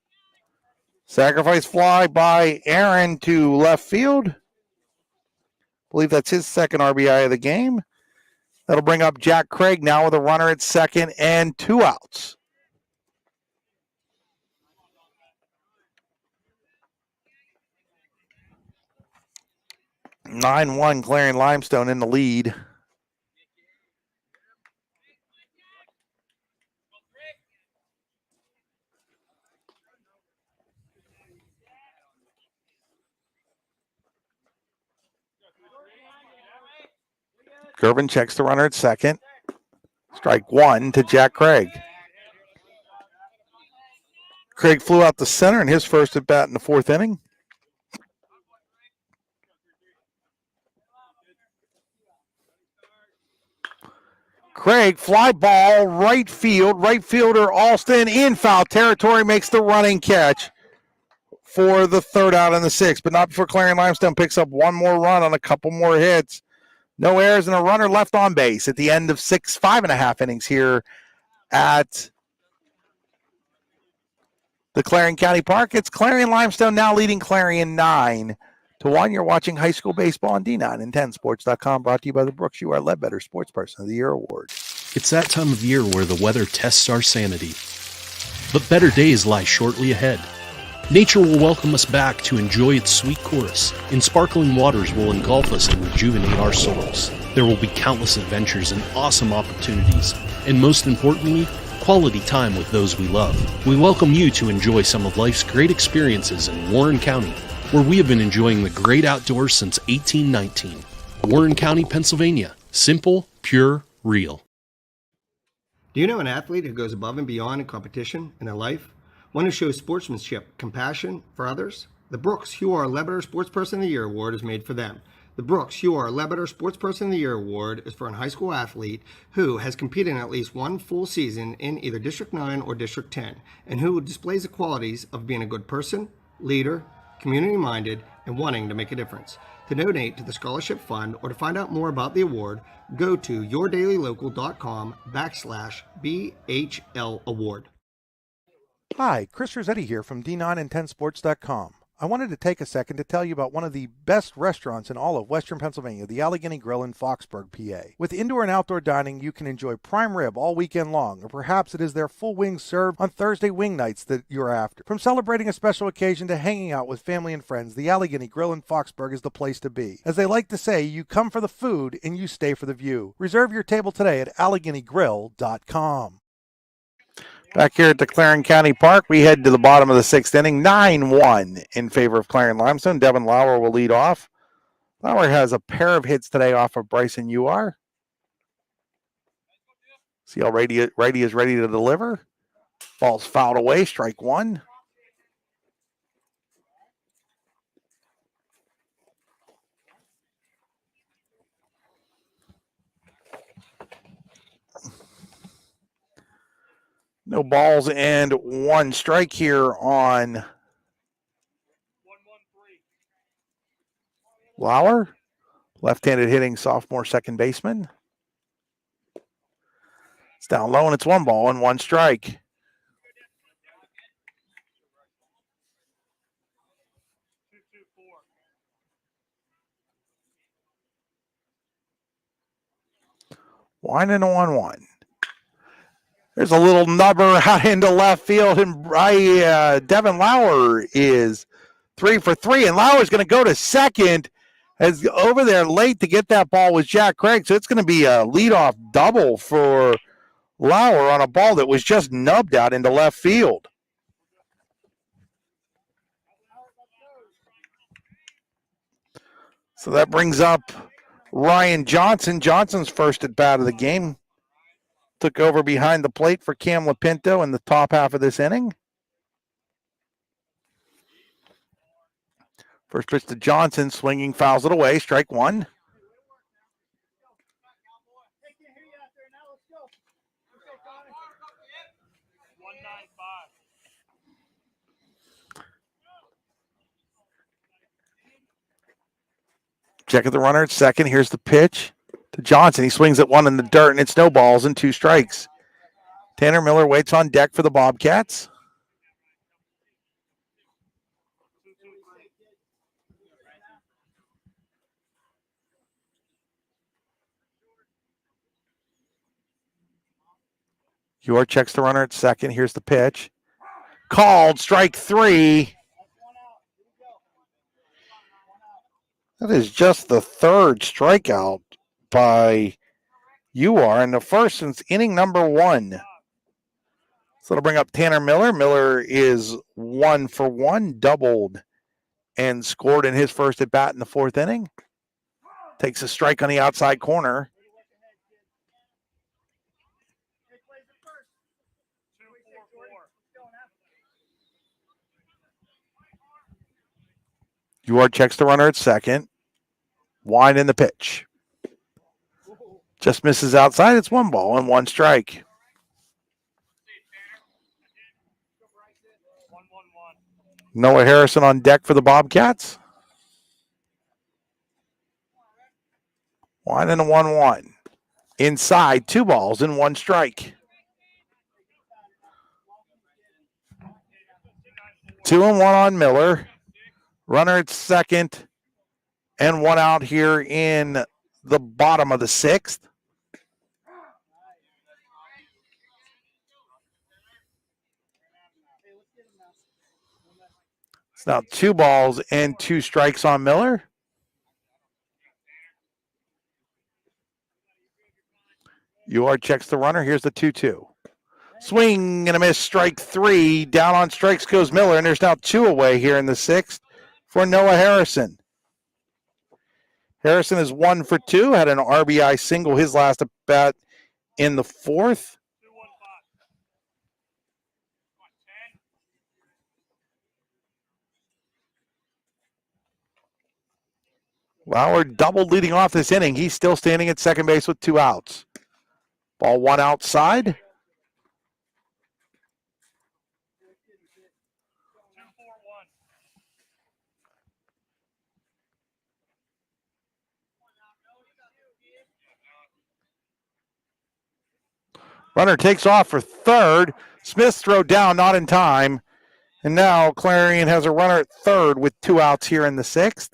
Sacrifice fly by Aaron to left field. I believe that's his second RBI of the game. That'll bring up Jack Craig now with a runner at second and 2 outs. (9-1) Clarion-Limestone in the lead. Gervin checks the runner at second. Strike 1 to Jack Craig. Craig flew out the center in his first at bat in the 4th inning. Craig, fly ball, right field. Right fielder Alston in foul territory makes the running catch for the 3rd out in the 6th, but not before Clarion-Limestone picks up 1 more run on a couple more hits. No errors and a runner left on base at the end of 5.5 innings here at the Clarion County Park. It's Clarion-Limestone now leading Clarion 9-1. You're watching high school baseball on D9and10sports.com, brought to you by the Brooks UR Ledbetter Sports Person of the Year Award. It's that time of year where the weather tests our sanity. But better days lie shortly ahead. Nature will welcome us back to enjoy its sweet chorus, and sparkling waters will engulf us and rejuvenate our souls. There will be countless adventures and awesome opportunities, and most importantly, quality time with those we love. We welcome you to enjoy some of life's great experiences in Warren County, where we have been enjoying the great outdoors since 1819. Warren County, Pennsylvania. Simple, pure, real. Do you know an athlete who goes above and beyond in competition in their life? One who shows sportsmanship, compassion for others? The Brooks UR Ledbetter Sports Person of the Year Award is made for them. The Brooks UR Ledbetter Sports Person of the Year Award is for a high school athlete who has competed in at least 1 full season in either District 9 or District 10, and who displays the qualities of being a good person, leader, community-minded, and wanting to make a difference. To donate to the scholarship fund or to find out more about the award, go to yourdailylocal.com/BHL Award. Hi, Chris Rossetti here from D9and10sports.com. I wanted to take a second to tell you about one of the best restaurants in all of Western Pennsylvania, the Allegheny Grill in Foxburg, PA. With indoor and outdoor dining, you can enjoy prime rib all weekend long, or perhaps it is their full wings served on Thursday wing nights that you're after. From celebrating a special occasion to hanging out with family and friends, the Allegheny Grill in Foxburg is the place to be. As they like to say, you come for the food and you stay for the view. Reserve your table today at AlleghenyGrill.com. Back here at the Clarion County Park, we head to the bottom of the sixth inning, 9-1 in favor of Clarion-Limestone. Devin Lauer will lead off. Lauer has a pair of hits today off of Bryson UR. See how righty is ready to deliver. Ball's fouled away, strike one. No balls and one strike here on Lauer, left-handed hitting sophomore second baseman. It's down low and it's one ball and one strike. Winding a 1-1. There's a little nubber out into left field, and Devin Lauer is 3 for 3, and Lauer's going to go to second. As over there late to get that ball was Jack Craig, so it's going to be a leadoff double for Lauer on a ball that was just nubbed out into left field. So that brings up Ryan Johnson. Johnson's first at bat of the game. Took over behind the plate for Cam Lapinto in the top half of this inning. First pitch to Johnson, swinging, fouls it away, strike one. Check at the runner at second. Here's the pitch to Johnson. He swings at one in the dirt, and it snowballs and two strikes. Tanner Miller waits on deck for the Bobcats. York checks the runner at second. Here's the pitch. Called, strike three. That is just the third strikeout by UR, and the first since inning number one. So it'll bring up Tanner Miller. Miller is 1 for 1, doubled and scored in his first at bat in the fourth inning. Takes a strike on the outside corner. UR checks the runner at second. Wind in the pitch. Just misses outside. It's one ball and one strike. Noah Harrison on deck for the Bobcats. Wind in a 1-1. Inside, 2 balls and 1 strike. 2-1 on Miller. Runner at second, and 1 out here in the bottom of the 6th. It's now 2 balls and 2 strikes on Miller. UR checks the runner. Here's the 2-2. Swing and a miss, strike 3. Down on strikes goes Miller, and there's now 2 away here in the 6th for Noah Harrison. Harrison is 1 for 2, had an RBI single his last at bat in the 4th. Lauer doubled leading off this inning. He's still standing at second base with 2 outs. Ball 1 outside. Runner takes off for third. Smith's throw down, not in time. And now Clarion has a runner at third with 2 outs here in the 6th.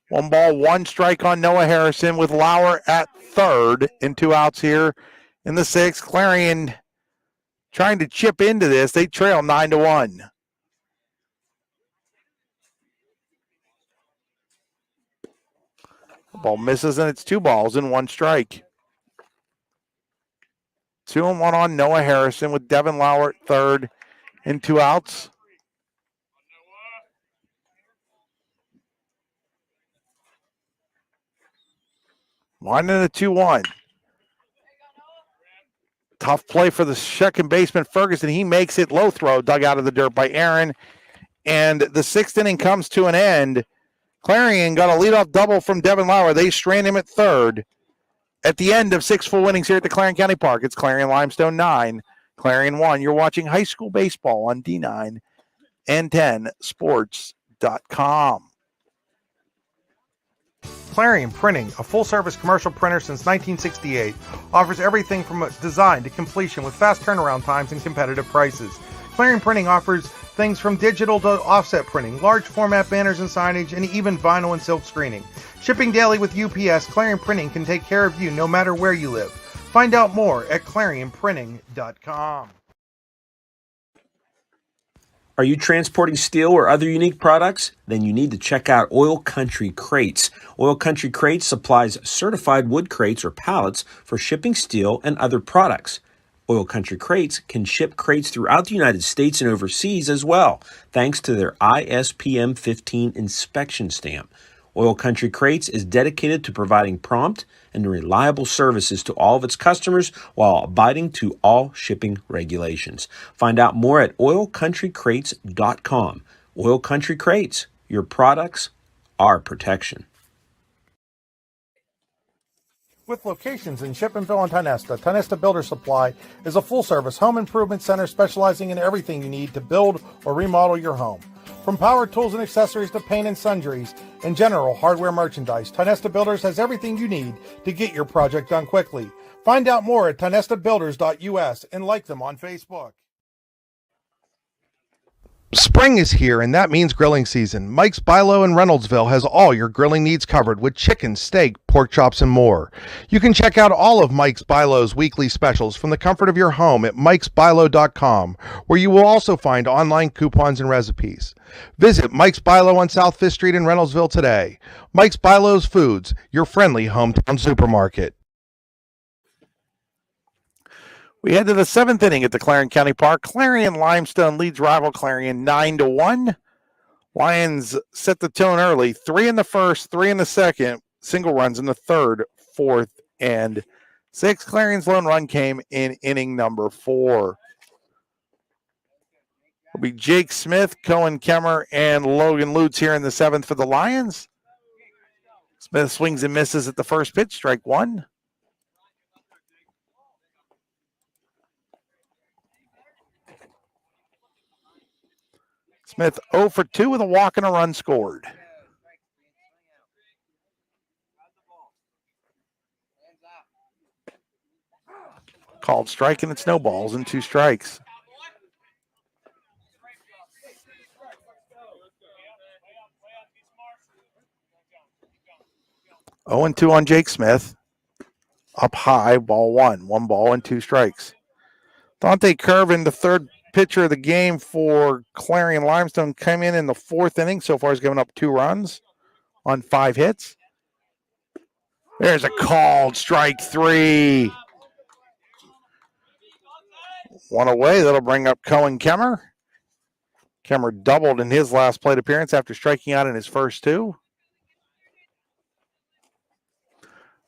One ball, 1 strike on Noah Harrison with Lauer at third and 2 outs here in the 6th. Clarion trying to chip into this. They trail 9-1. The ball misses, and it's 2 balls and 1 strike. 2-1 on Noah Harrison with Devin Lauer at third and 2 outs. One and a 2-1. Tough play for the second baseman, Ferguson. He makes it. Low throw, dug out of the dirt by Aaron. And the 6th inning comes to an end. Clarion got a leadoff double from Devin Lauer. They strand him at third. At the end of 6 full innings here at the Clarion County Park, it's Clarion-Limestone 9, Clarion 1. You're watching high school baseball on D9 and 10 sports.com. Clarion Printing, a full-service commercial printer since 1968, offers everything from design to completion with fast turnaround times and competitive prices. Clarion Printing offers things from digital to offset printing, large format banners and signage, and even vinyl and silk screening. Shipping daily with UPS, Clarion Printing can take care of you no matter where you live. Find out more at clarionprinting.com. Are you transporting steel or other unique products? Then you need to check out Oil Country Crates. Oil Country Crates supplies certified wood crates or pallets for shipping steel and other products. Oil Country Crates can ship crates throughout the United States and overseas as well, thanks to their ISPM 15 inspection stamp. Oil Country Crates is dedicated to providing prompt and reliable services to all of its customers while abiding to all shipping regulations. Find out more at oilcountrycrates.com. Oil Country Crates, your products, our protection. With locations in Shippenville and Tionesta, Tionesta Builder Supply is a full-service home improvement center specializing in everything you need to build or remodel your home. From power tools and accessories to paint and sundries and general hardware merchandise, Tionesta Builders has everything you need to get your project done quickly. Find out more at tionestabuilders.us and like them on Facebook. Spring is here, and that means grilling season. Mike's Bilo in Reynoldsville has all your grilling needs covered with chicken, steak, pork chops, and more. You can check out all of Mike's Bilo's weekly specials from the comfort of your home at mikesbilo.com, where you will also find online coupons and recipes. Visit Mike's Bilo on South 5th Street in Reynoldsville today. Mike's Bilo's Foods, your friendly hometown supermarket. We head to the 7th inning at the Clarion County Park. Clarion-Limestone leads rival Clarion 9-1. Lions set the tone early. 3 in the first, 3 in the second. Single runs in the third, fourth, and sixth. Clarion's lone run came in inning number 4. It'll be Jake Smith, Cohen Kemmer, and Logan Lutz here in the 7th for the Lions. Smith swings and misses at the first pitch, strike 1. Smith 0 for 2 with a walk and a run scored. Called strike, and it's no balls and 2 strikes. Oh and 2 on Jake Smith. Up high, ball 1. 1 ball and 2 strikes. Dante Curvin, the third pitcher of the game for Clarion-Limestone, came in the 4th inning. So far, has given up 2 runs on 5 hits. There's a called strike 3. 1 away. That'll bring up Cohen Kemmer. Kemmer doubled in his last plate appearance after striking out in his first 2.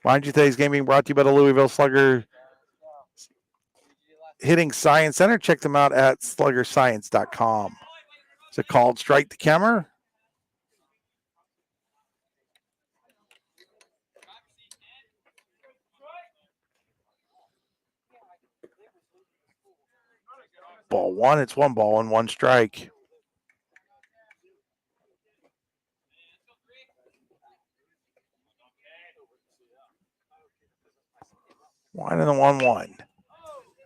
Mind you, today's game being brought to you by the Louisville Slugger Hitting Science Center. Check them out at sluggerscience.com. It's a called strike to Kemmer. Ball 1. It's 1 ball and 1 strike. One and a 1-1.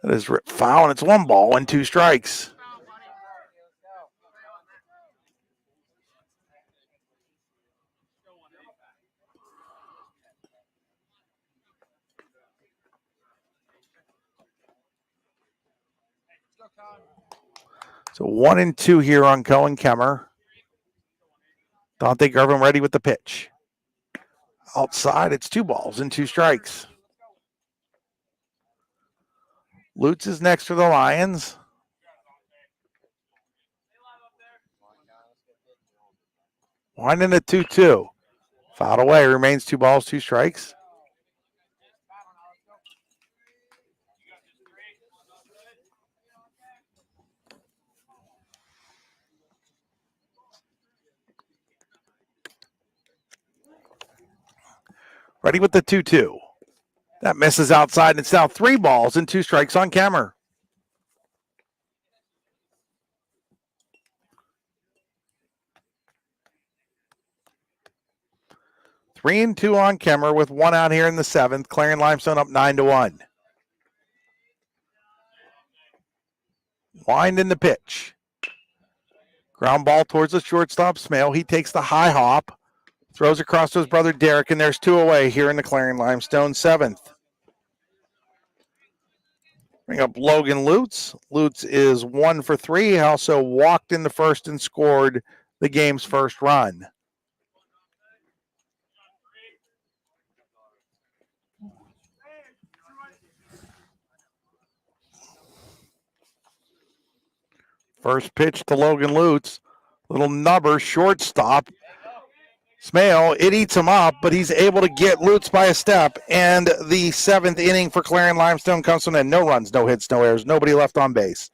That is foul, and it's 1 ball and 2 strikes. So 1 and 2 here on Cohen Kemmer. Dante Garvin ready with the pitch. Outside, it's 2 balls and 2 strikes. Lutz is next for the Lions. Winding at 2-2. Fouled away. Remains 2 balls, 2 strikes. Ready with the 2-2. That misses outside, and it's now 3 balls and 2 strikes on Kemmer. Three and 2 on Kemmer with 1 out here in the 7th. Clarion-Limestone up 9-1. Wind in the pitch. Ground ball towards the shortstop, Smale. He takes the high hop. Throws across to his brother Derek, and there's 2 away here in the Clarion-Limestone 7th. Bring up Logan Lutz. Lutz is 1 for 3. He also walked in the first and scored the game's first run. First pitch to Logan Lutz. Little nubber, shortstop. Smale, it eats him up, but he's able to get Lutz by a step. And the 7th inning for Clarion-Limestone comes to an end. No runs, no hits, no errors, nobody left on base.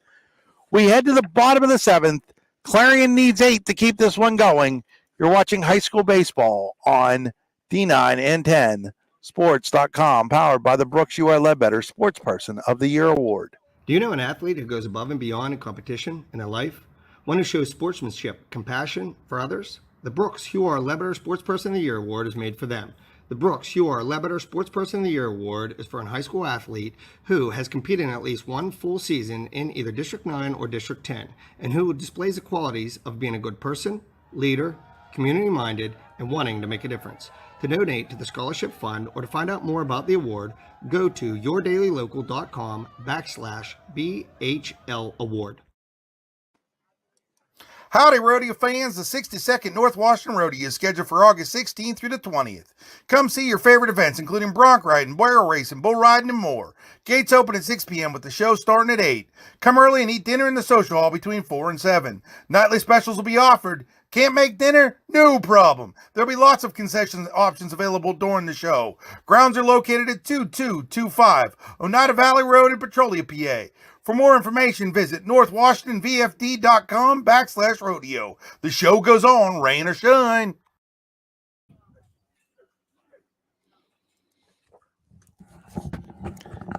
We head to the bottom of the 7th. Clarion needs 8 to keep this one going. You're watching high school baseball on D9 and 10 Sports.com, powered by the Brooks U.R. Ledbetter Sports Person of the Year Award. Do you know an athlete who goes above and beyond in competition in their life? One who shows sportsmanship, compassion for others? The Brooks U.R. Ledbetter Sports Person of the Year Award is made for them. The Brooks U.R. Ledbetter Sports Person of the Year Award is for a high school athlete who has competed in at least one full season in either District 9 or District 10, and who displays the qualities of being a good person, leader, community-minded, and wanting to make a difference. To donate to the scholarship fund or to find out more about the award, go to yourdailylocal.com/BHL award. Howdy, rodeo fans. The 62nd North Washington Rodeo is scheduled for August 16th through the 20th. Come see your favorite events, including bronc riding, barrel racing, bull riding, and more. Gates open at 6 p.m. with the show starting at 8. Come early and eat dinner in the social hall between 4 and 7. Nightly specials will be offered. Can't make dinner? No problem. There'll be lots of concession options available during the show. Grounds are located at 2225 Oneida Valley Road in Petrolia, PA. For more information, visit northwashingtonvfd.com/rodeo. The show goes on, rain or shine.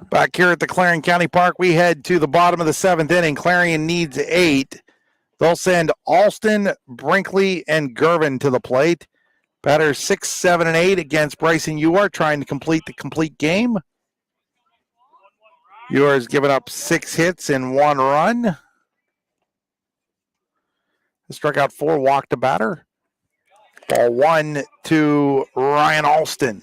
Back here at the Clarion County Park, we head to the bottom of the 7th inning. Clarion needs 8. They'll send Alston, Brinkley, and Gervin to the plate. Batters 6, 7, and 8 against Bryson Ewart, trying to complete the complete game. Ewart has given up 6 hits and 1 run. Struck out 4, walked a batter. Ball 1 to Ryan Alston.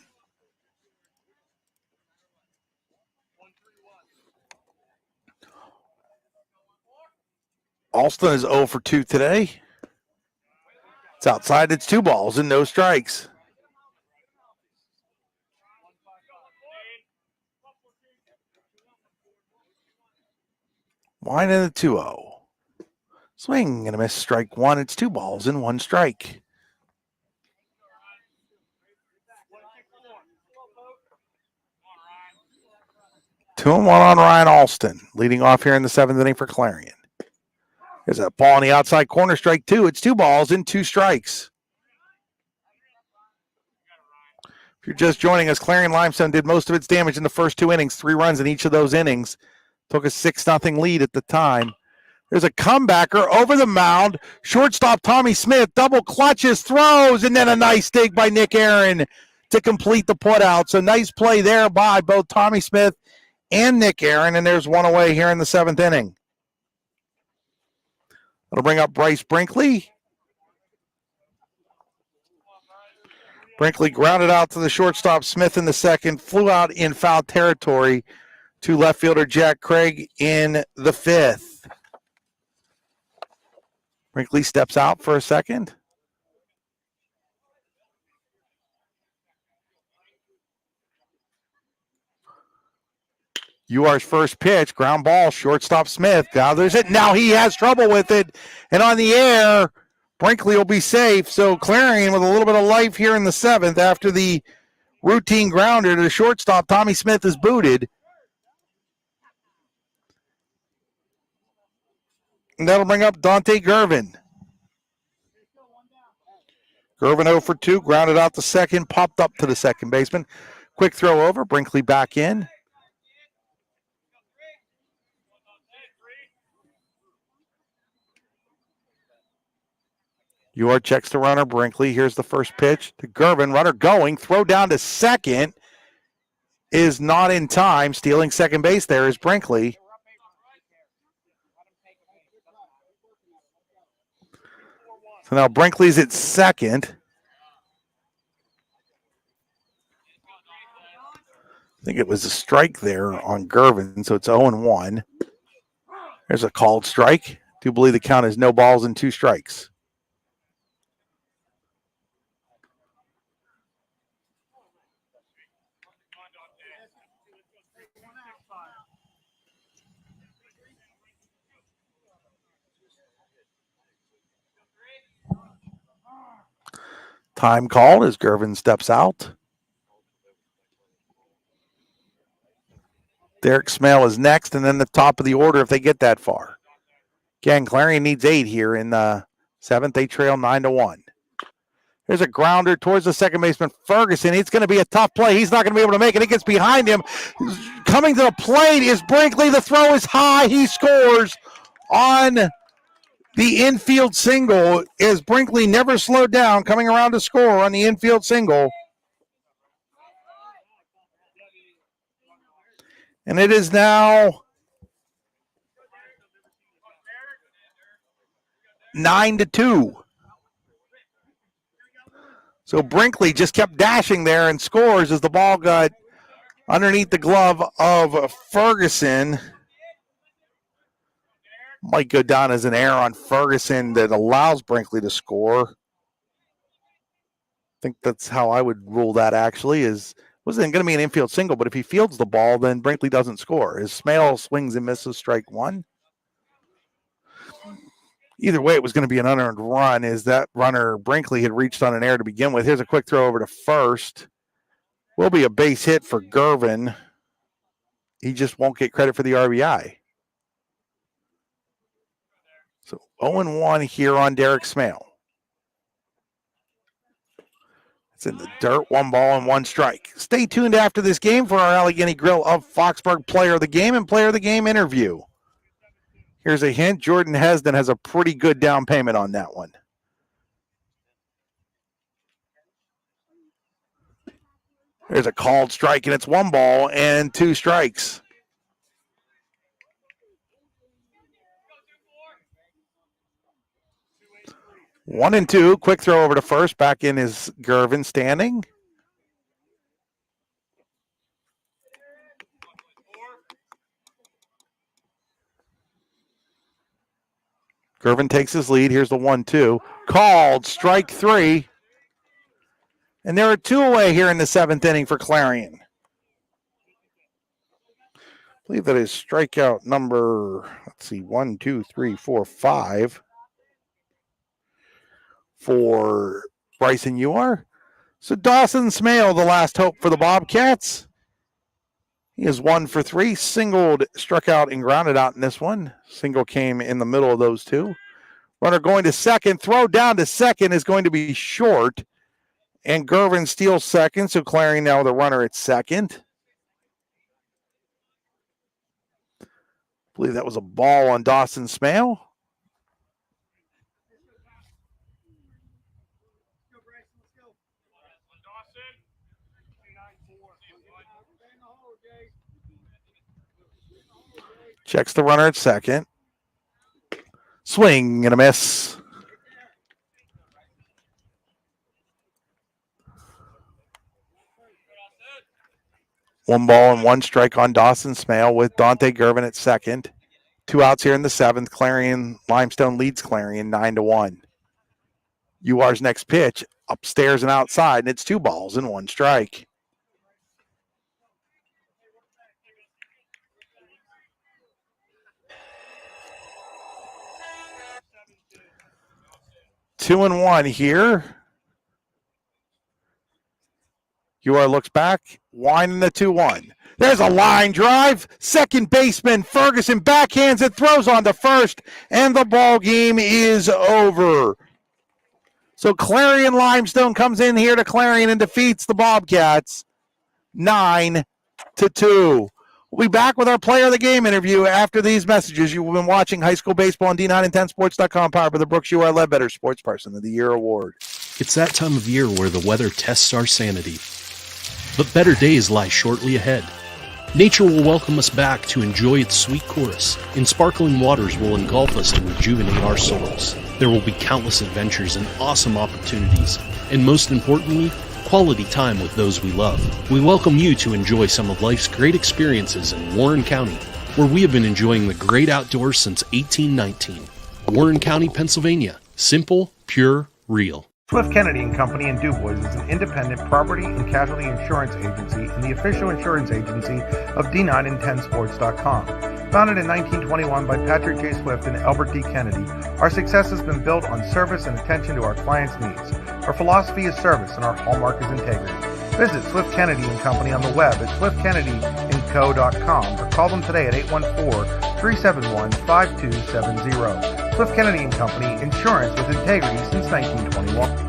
Alston is 0 for 2 today. It's outside. It's 2 balls and no strikes. Wine and a 2-0. Swing and a miss, strike 1. It's 2 balls and 1 strike. Two and 1 on Ryan Alston, leading off here in the 7th inning for Clarion. There's a ball on the outside corner, strike 2. It's 2 balls and 2 strikes. If you're just joining us, Clarion-Limestone did most of its damage in the first 2 innings, 3 runs in each of those innings. Took a 6-0 lead at the time. There's a comebacker over the mound. Shortstop Tommy Smith double clutches, throws, and then a nice dig by Nick Aaron to complete the putout. So nice play there by both Tommy Smith and Nick Aaron, and there's one away here in the 7th inning. That'll bring up Bryce Brinkley. Brinkley grounded out to the shortstop Smith in the 2nd, flew out in foul territory to left fielder Jack Craig in the 5th. Brinkley steps out for a second. UR's first pitch, ground ball, shortstop Smith gathers it. Now he has trouble with it. And on the air, Brinkley will be safe. So Clarion with a little bit of life here in the 7th after the routine grounder to the shortstop. Tommy Smith is booted. And that'll bring up Dante Gervin. Gervin 0 for 2, grounded out the 2nd, popped up to the second baseman. Quick throw over, Brinkley back in. UR checks the runner, Brinkley. Here's the first pitch to Gervin. Runner going, throw down to second is not in time. Stealing second base there is Brinkley. So now Brinkley's at second. I think it was a strike there on Gervin, so it's 0-1. There's a called strike. Do believe the count is no balls and 2 strikes. Time called as Gervin steps out. Derek Smale is next, and then the top of the order if they get that far. Again, Clarion needs 8 here in the 7th. They trail 9-1. There's a grounder towards the second baseman, Ferguson. It's going to be a tough play. He's not going to be able to make it. It gets behind him. Coming to the plate is Brinkley. The throw is high. He scores on the infield single as Brinkley never slowed down, coming around to score on the infield single. And it is now 9-2. So Brinkley just kept dashing there and scores as the ball got underneath the glove of Ferguson. Might go down as an error on Ferguson that allows Brinkley to score. I think that's how I would rule that actually. Wasn't going to be an infield single, but if he fields the ball, then Brinkley doesn't score. As Smale swings and misses, strike 1. Either way, it was going to be an unearned run as that runner, Brinkley, had reached on an error to begin with. Here's a quick throw over to first. Will be a base hit for Gervin. He just won't get credit for the RBI. So 0-1 here on Derek Smale. It's in the dirt, 1 ball and 1 strike. Stay tuned after this game for our Allegheny Grill of Foxburg Player of the Game and Player of the Game interview. Here's a hint. Jordan Hesden has a pretty good down payment on that one. There's a called strike, and it's 1 ball and 2 strikes. One and 2. Quick throw over to first. Back in is Gervin standing. Gervin takes his lead. Here's the 1-2. Called strike 3. And there are 2 away here in the 7th inning for Clarion. I believe that is strikeout number, 1, 2, 3, 4, 5 for Bryson UR. So Dawson Smale, the last hope for the Bobcats. He is 1 for 3, singled, struck out, and grounded out in this one. Single came in the middle of those 2. Runner going to second, throw down to second is going to be short. And Gervin steals second, so Clarion now with a runner at second. I believe that was a ball on Dawson Smale. Checks the runner at second. Swing and a miss. One ball and one strike on Dawson Smale with Dante Gervin at second. 2 outs here in the 7th. Clarion-Limestone leads Clarion 9-1. UR's next pitch upstairs and outside, and it's 2 balls and 1 strike. Two and one here. UR looks back, winding the 2-1. There's a line drive. Second baseman Ferguson backhands it, throws on to first, and the ball game is over. So Clarion-Limestone comes in here to Clarion and defeats the Bobcats 9-2. We'll be back with our player of the game interview after these messages. You've been watching high school baseball on D910sports.com, powered by the Brooks UR Ledbetter Sports Person of the Year Award. It's that time of year where the weather tests our sanity. But better days lie shortly ahead. Nature will welcome us back to enjoy its sweet chorus, and sparkling waters will engulf us and rejuvenate our souls. There will be countless adventures and awesome opportunities, and most importantly, quality time with those we love. We welcome you to enjoy some of life's great experiences in Warren County, where we have been enjoying the great outdoors since 1819. Warren County, Pennsylvania. Simple, pure, real. Swift Kennedy and Company in DuBois is an independent property and casualty insurance agency and the official insurance agency of D910sports.com. Founded in 1921 by Patrick J. Swift and Albert D. Kennedy, our success has been built on service and attention to our clients' needs. Our philosophy is service and our hallmark is integrity. Visit Swift Kennedy and Company on the web at swiftkennedyandco.com or call them today at 814-371-5270. Swift Kennedy and Company, insurance with integrity since 1921.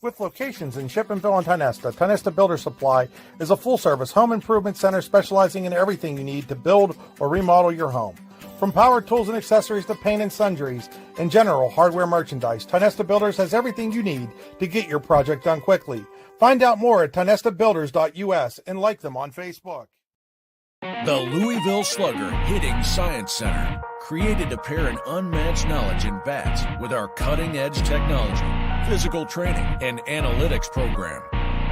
With locations in Shippenville and Tionesta, Tionesta Builder Supply is a full-service home improvement center specializing in everything you need to build or remodel your home. From power tools and accessories to paint and sundries and general hardware merchandise, Tionesta Builders has everything you need to get your project done quickly. Find out more at tionestabuilders.us and like them on Facebook. The Louisville Slugger Hitting Science Center, created to pair an unmatched knowledge in bats with our cutting-edge technology, physical training, and analytics program.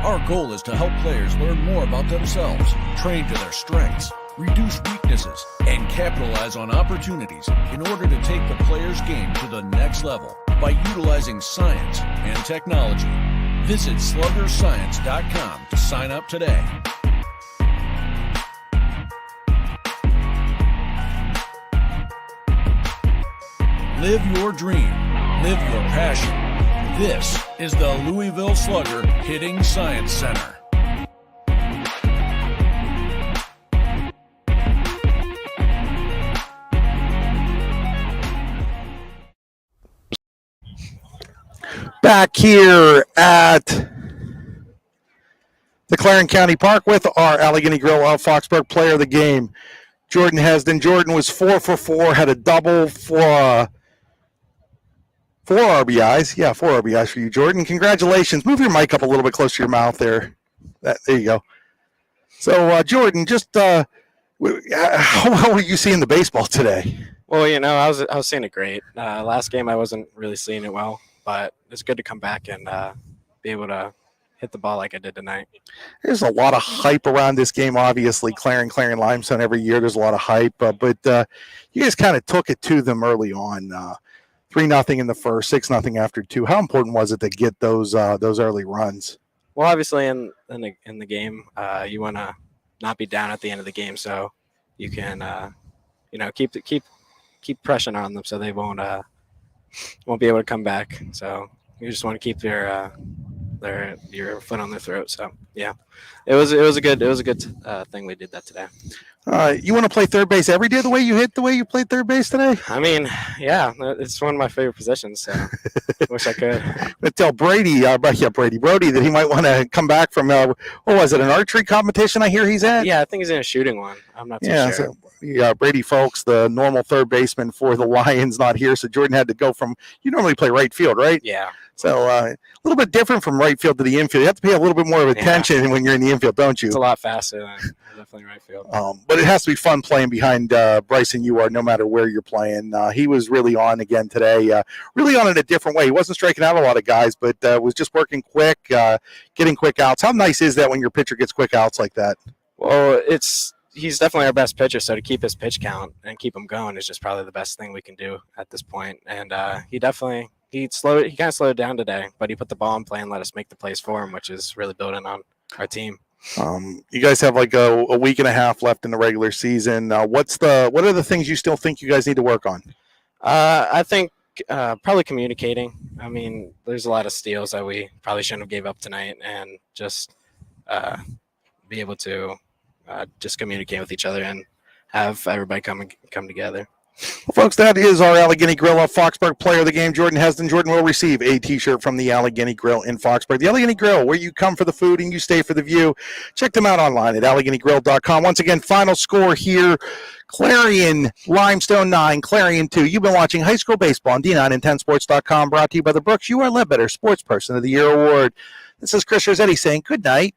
Our goal is to help players learn more about themselves, train to their strengths, reduce weaknesses, and capitalize on opportunities in order to take the player's game to the next level by utilizing science and technology. Visit sluggerscience.com to sign up today. Live your dream. Live your passion. This is the Louisville Slugger Hitting Science Center. Back here at the Clarion County Park with our Allegheny Grill of Foxburg player of the game, Jordan Hesden. Jordan was 4 for 4, had a double for 4 RBIs. Yeah, 4 RBIs for you, Jordan. Congratulations. Move your mic up a little bit closer to your mouth there. There you go. So, Jordan, just how well were you seeing the baseball today? Well, you know, I was seeing it great. Last game I wasn't really seeing it well, but it's good to come back and be able to hit the ball like I did tonight. There's a lot of hype around this game, obviously. Clarion-Limestone every year, there's a lot of hype. But you guys kind of took it to them early on. 3-0 in the first, 6-0 after 2. How important was it to get those early runs? Well, obviously in the game, you want to not be down at the end of the game, so you can keep pressing on them so they won't be able to come back. So you just want to keep your foot on their throat. So yeah, it was a good thing we did that today. You want to play third base every day the way you played third base today? I mean, yeah, it's one of my favorite positions. So wish I could. But tell Brody that he might want to come back from what was it, an archery competition? I hear he's at. Yeah, I think he's in a shooting one. I'm not too sure. So, Brady Folks, the normal third baseman for the Lions, not here, so Jordan had to go from. You normally play right field, right? Yeah. So a little bit different from right field to the infield. You have to pay a little bit more of attention when you're in the infield, don't you? It's a lot faster than definitely right field. But it has to be fun playing behind Bryson Ewart, no matter where you're playing. He was really on again today, really on in a different way. He wasn't striking out a lot of guys, but was just working quick, getting quick outs. How nice is that when your pitcher gets quick outs like that? Well, he's definitely our best pitcher, so to keep his pitch count and keep him going is just probably the best thing we can do at this point. And he kind of slowed it down today, but he put the ball in play and let us make the plays for him, which is really building on our team. You guys have like a week and a half left in the regular season. What are the things you still think you guys need to work on? I think probably communicating. I mean, there's a lot of steals that we probably shouldn't have gave up tonight, and just be able to just communicate with each other and have everybody come together. Well, folks, that is our Allegheny Grill of Foxburg Player of the Game, Jordan Hesden. Jordan will receive a T-shirt from the Allegheny Grill in Foxburg. The Allegheny Grill, where you come for the food and you stay for the view. Check them out online at AlleghenyGrill.com. Once again, final score here. Clarion-Limestone 9, Clarion 2. You've been watching high school baseball on D9and10sports.com, brought to you by the Brooks. You are Ledbetter Sports Person of the Year Award. This is Chris Rossetti saying good night